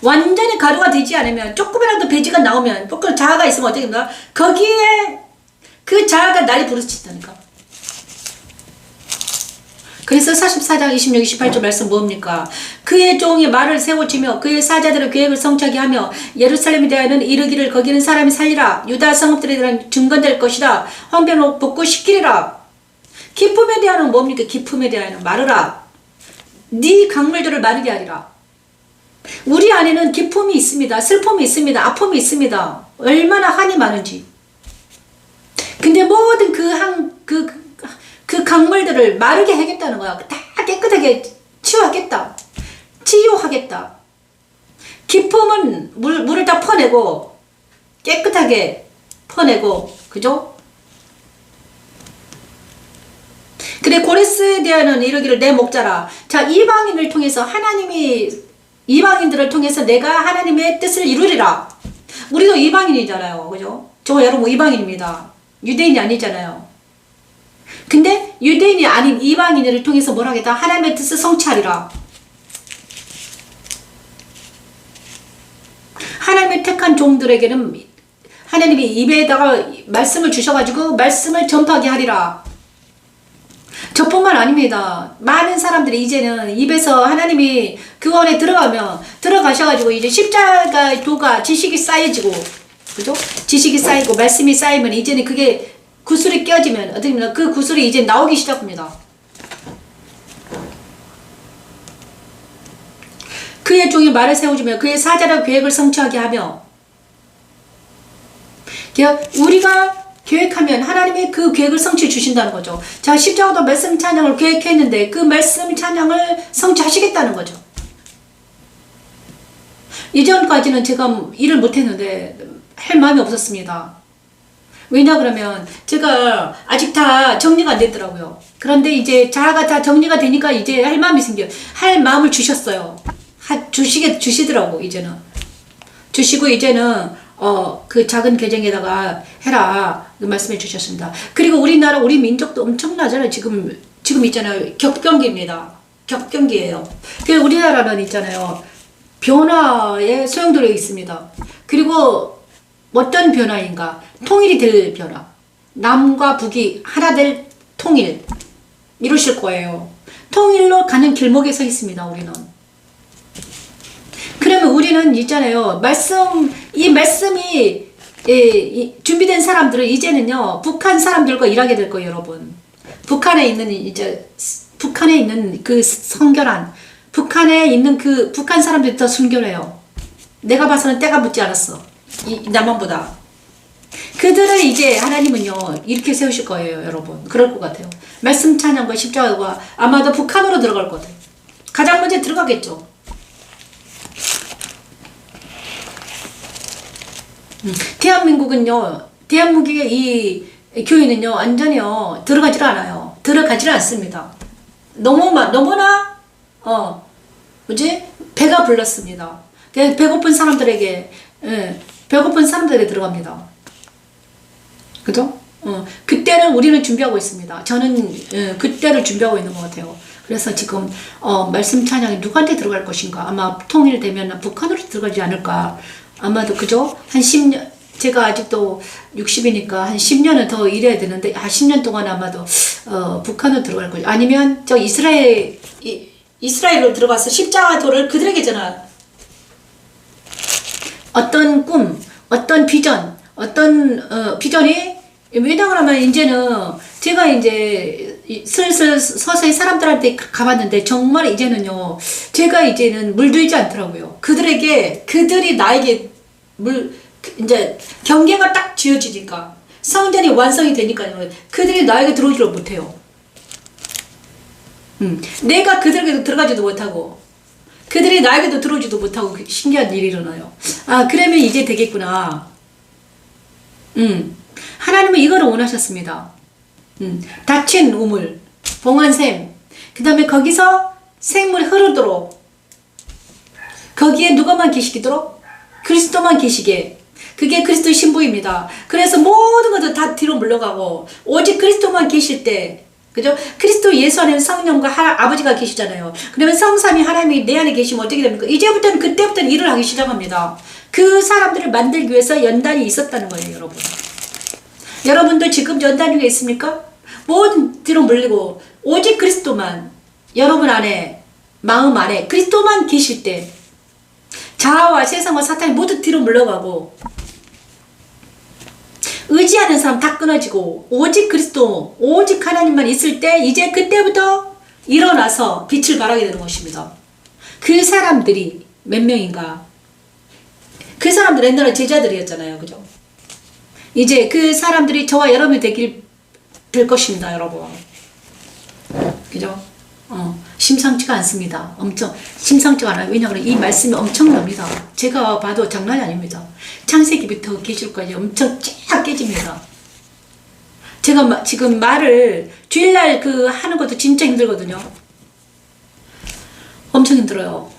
완전히 가루가 되지 않으면 조금이라도 배지가 나오면 조금 자아가 있으면 어떻게 됩니까? 거기에 그 자아가 나를 부르친다니까. 그래서 44장 26, 28절 말씀 뭡니까? 그의 종이 말을 세워지며 그의 사자들의 계획을 성취하게 하며 예루살렘에 대하여는 이르기를 거기는 사람이 살리라. 유다 성읍들에 대한 증거될 것이라. 황폐를 복구시키리라. 기쁨에 대하여는 뭡니까? 기쁨에 대하여는 말하라. 네 강물들을 마르게 하리라. 우리 안에는 기쁨이 있습니다. 슬픔이 있습니다. 아픔이 있습니다. 얼마나 한이 많은지. 근데 모든 그 강물들을 마르게 하겠다는 거야. 다 깨끗하게 치유하겠다. 치유하겠다. 기쁨은 물을 다 퍼내고 깨끗하게 퍼내고, 그죠? 근데 고레스에 대한 이르기를 내 목자라. 자, 이방인을 통해서 하나님이 이방인들을 통해서 내가 하나님의 뜻을 이루리라. 우리도 이방인이잖아요. 그죠? 저 여러분 이방인입니다. 유대인이 아니잖아요. 근데 유대인이 아닌 이방인을 통해서 뭘 하겠다? 하나님의 뜻을 성취하리라. 하나님의 택한 종들에게는 하나님이 입에다가 말씀을 주셔가지고 말씀을 전파하게 하리라. 저뿐만 아닙니다. 많은 사람들이 이제는 입에서 하나님이 그 안에 들어가셔가지고 이제 십자가 도가 지식이 쌓여지고, 그죠? 지식이 쌓이고 말씀이 쌓이면 이제는 그게 구슬이 껴지면 어떻게 보면 그 구슬이 이제 나오기 시작합니다. 그의 종이 말을 세워주며 그의 사자라 계획을 성취하게 하며, 우리가 계획하면 하나님이 그 계획을 성취해 주신다는 거죠. 자, 십자가도 말씀 찬양을 계획했는데 그 말씀 찬양을 성취하시겠다는 거죠. 이전까지는 제가 일을 못했는데 할 마음이 없었습니다. 왜냐 그러면 제가 아직 다 정리가 안 됐더라고요. 그런데 이제 자아가 다 정리가 되니까 이제 할 마음이 생겨요. 할 마음을 주셨어요. 주시더라고. 이제는 주시고 이제는 그 작은 계정에다가 해라 그 말씀해 주셨습니다. 그리고 우리나라 우리 민족도 엄청나잖아요. 지금 있잖아요. 격변기입니다. 격변기예요. 그 우리나라는 있잖아요. 변화에 소용돌이 있습니다. 그리고 어떤 변화인가? 통일이 될 변화. 남과 북이 하나 될 통일 이루실 거예요. 통일로 가는 길목에 서 있습니다. 우리는. 그러면 우리는 있잖아요. 이 말씀이 준비된 사람들은 이제는요. 북한 사람들과 일하게 될 거예요, 여러분. 북한에 있는 그 성결한, 북한에 있는 그 북한 사람들이 더 순결해요. 내가 봐서는 때가 묻지 않았어. 남한보다. 그들을 이제 하나님은요. 이렇게 세우실 거예요, 여러분. 그럴 것 같아요. 말씀 찬양과 십자가가 아마도 북한으로 들어갈 것 같아요. 가장 먼저 들어가겠죠. 대한민국의 이 교회는요, 완전히요, 들어가질 않아요. 들어가질 않습니다. 너무나, 배가 불렀습니다. 배고픈 사람들에게 들어갑니다. 그죠? 그때를 우리는 준비하고 있습니다. 저는, 그때를 준비하고 있는 것 같아요. 그래서 지금, 말씀 찬양이 누구한테 들어갈 것인가? 아마 통일되면 북한으로 들어가지 않을까? 아마도 그죠? 한 10년, 제가 아직도 60이니까 한 10년은 더 일해야 되는데, 10년 동안 아마도, 북한으로 들어갈 거죠. 아니면 저 이스라엘로 들어가서 십자가도를 그들에게 전한 어떤 꿈, 어떤 비전, 비전이, 왜냐 그러면 이제는 제가 이제 슬슬 서서히 사람들한테 가봤는데 정말 이제는요, 제가 이제는 물들지 않더라고요. 그들이 나에게 이제 경계가 딱 지어지니까, 성전이 완성이 되니까요, 그들이 나에게 들어오지를 못해요. 내가 그들에게도 들어가지도 못하고, 그들이 나에게도 들어오지도 못하고, 신기한 일이 일어나요. 아, 그러면 이제 되겠구나. 하나님은 이거를 원하셨습니다. 닫힌 우물, 봉한샘, 그 다음에 거기서 생물이 흐르도록, 거기에 누가만 계시도록? 그리스도만 계시게. 그게 그리스도 신부입니다. 그래서 모든 것도 다 뒤로 물러가고 오직 그리스도만 계실 때, 그죠? 그리스도 예수 안에 성령과 아버지가 계시잖아요. 그러면 성삼위 하나님이 내 안에 계시면 어떻게 됩니까? 그때부터는 일을 하기 시작합니다. 그 사람들을 만들기 위해서 연단이 있었다는 거예요, 여러분. 여러분도 지금 연단 위에 있습니까? 모든 뒤로 물리고 오직 그리스도만, 여러분 안에, 마음 안에 그리스도만 계실 때 자아와 세상과 사탄이 모두 뒤로 물러가고, 의지하는 사람 다 끊어지고 오직 그리스도, 오직 하나님만 있을 때, 이제 그때부터 일어나서 빛을 발하게 되는 것입니다. 그 사람들이 몇 명인가? 그 사람들 옛날에 제자들이었잖아요, 그죠? 이제 그 사람들이 저와 여러분이 될 것입니다, 여러분. 그죠? 심상치가 않습니다. 엄청 심상치가 않아요. 왜냐하면 이 말씀이 엄청납니다. 제가 봐도 장난이 아닙니다. 창세기부터 계시록까지 엄청 쫙 깨집니다. 제가 지금 말을 주일날 그 하는 것도 진짜 힘들거든요. 엄청 힘들어요.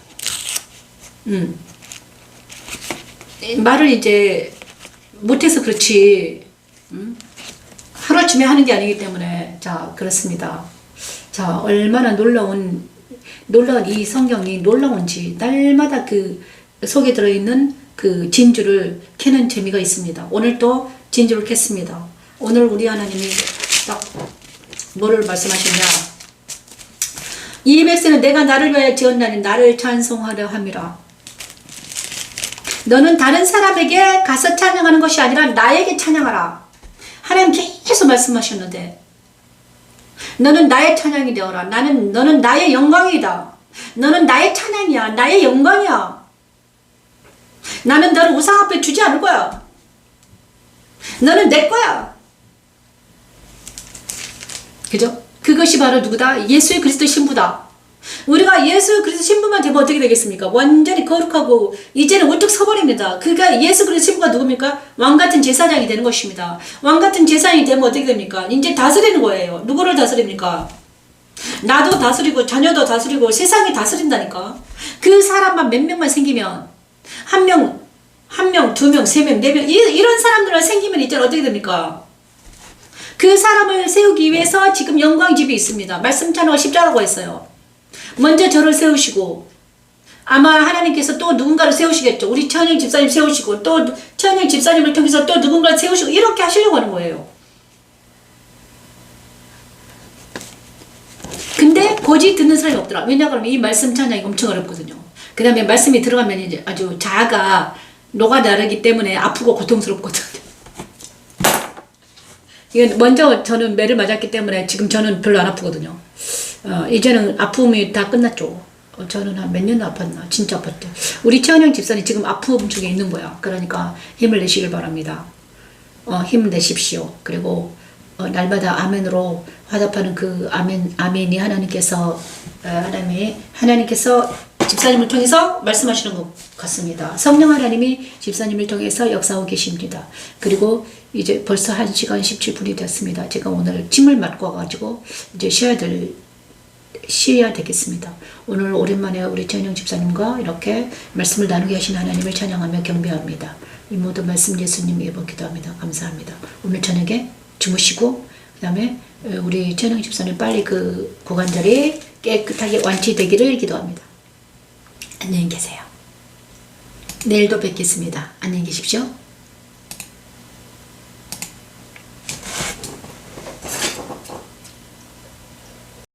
말을 이제 못해서 그렇지, 하루아침에 하는 게 아니기 때문에, 자, 그렇습니다. 자, 얼마나 놀라운 이 성경이 놀라운지, 날마다 그 속에 들어있는 그 진주를 캐는 재미가 있습니다. 오늘 또 진주를 캤습니다. 오늘 우리 하나님이 딱 뭐를 말씀하셨냐? 이 백성은 내가 나를 위하여 지었나니 나를 찬송하려 함이라. 너는 다른 사람에게 가서 찬양하는 것이 아니라 나에게 찬양하라. 하나님 계속 말씀하셨는데, 너는 나의 찬양이 되어라. 너는 나의 영광이다. 너는 나의 찬양이야. 나의 영광이야. 나는 너를 우상 앞에 주지 않을 거야. 너는 내 거야. 그죠? 그것이 바로 누구다? 예수 그리스도 신부다. 우리가 예수 그리스도 신부만 되면 어떻게 되겠습니까? 완전히 거룩하고 이제는 우뚝 서버립니다. 그러니까 예수 그리스도 신부가 누굽니까? 왕같은 제사장이 되는 것입니다. 왕같은 제사장이 되면 어떻게 됩니까? 이제 다스리는 거예요. 누구를 다스립니까? 나도 다스리고 자녀도 다스리고 세상이 다스린다니까. 그 사람만 몇 명만 생기면, 한 명, 두 명, 세 명, 네 명, 이런 사람들만 생기면 이제 어떻게 됩니까? 그 사람을 세우기 위해서 지금 영광집이 있습니다. 말씀 찬양과 십자가가 있어요. 먼저 저를 세우시고, 아마 하나님께서 또 누군가를 세우시겠죠. 우리 천영 집사님 세우시고, 또 천영 집사님을 통해서 또 누군가를 세우시고, 이렇게 하시려고 하는 거예요. 근데 고지 듣는 사람이 없더라. 왜냐하면 이 말씀 찬양이 엄청 어렵거든요. 그 다음에 말씀이 들어가면 이제 아주 자아가 녹아나르기 때문에 아프고 고통스럽거든요. 이건 먼저 저는 매를 맞았기 때문에 지금 저는 별로 안 아프거든요. 이제는 아픔이 다 끝났죠. 저는 한 몇 년 아팠나? 진짜 아팠대. 우리 최은영 집사님 지금 아픔 중에 있는 거야. 그러니까 힘을 내시길 바랍니다. 힘을 내십시오. 그리고 날마다 아멘으로 화답하는 그 아멘이 하나님께서 집사님을 통해서 말씀하시는 것 같습니다. 성령 하나님이 집사님을 통해서 역사하고 계십니다. 그리고 이제 벌써 1시간 17분이 됐습니다. 제가 오늘 침을 맞고 와가지고 이제 쉬어야 되겠습니다. 오늘 오랜만에 우리 전영 집사님과 이렇게 말씀을 나누게 하신 하나님을 찬양하며 경배합니다. 이 모든 말씀 예수님 위에 기도합니다. 감사합니다. 오늘 저녁에 주무시고 그 다음에 우리 전영 집사님 빨리 그 고관절이 깨끗하게 완치되기를 기도합니다. 안녕히 계세요. 내일도 뵙겠습니다. 안녕히 계십시오.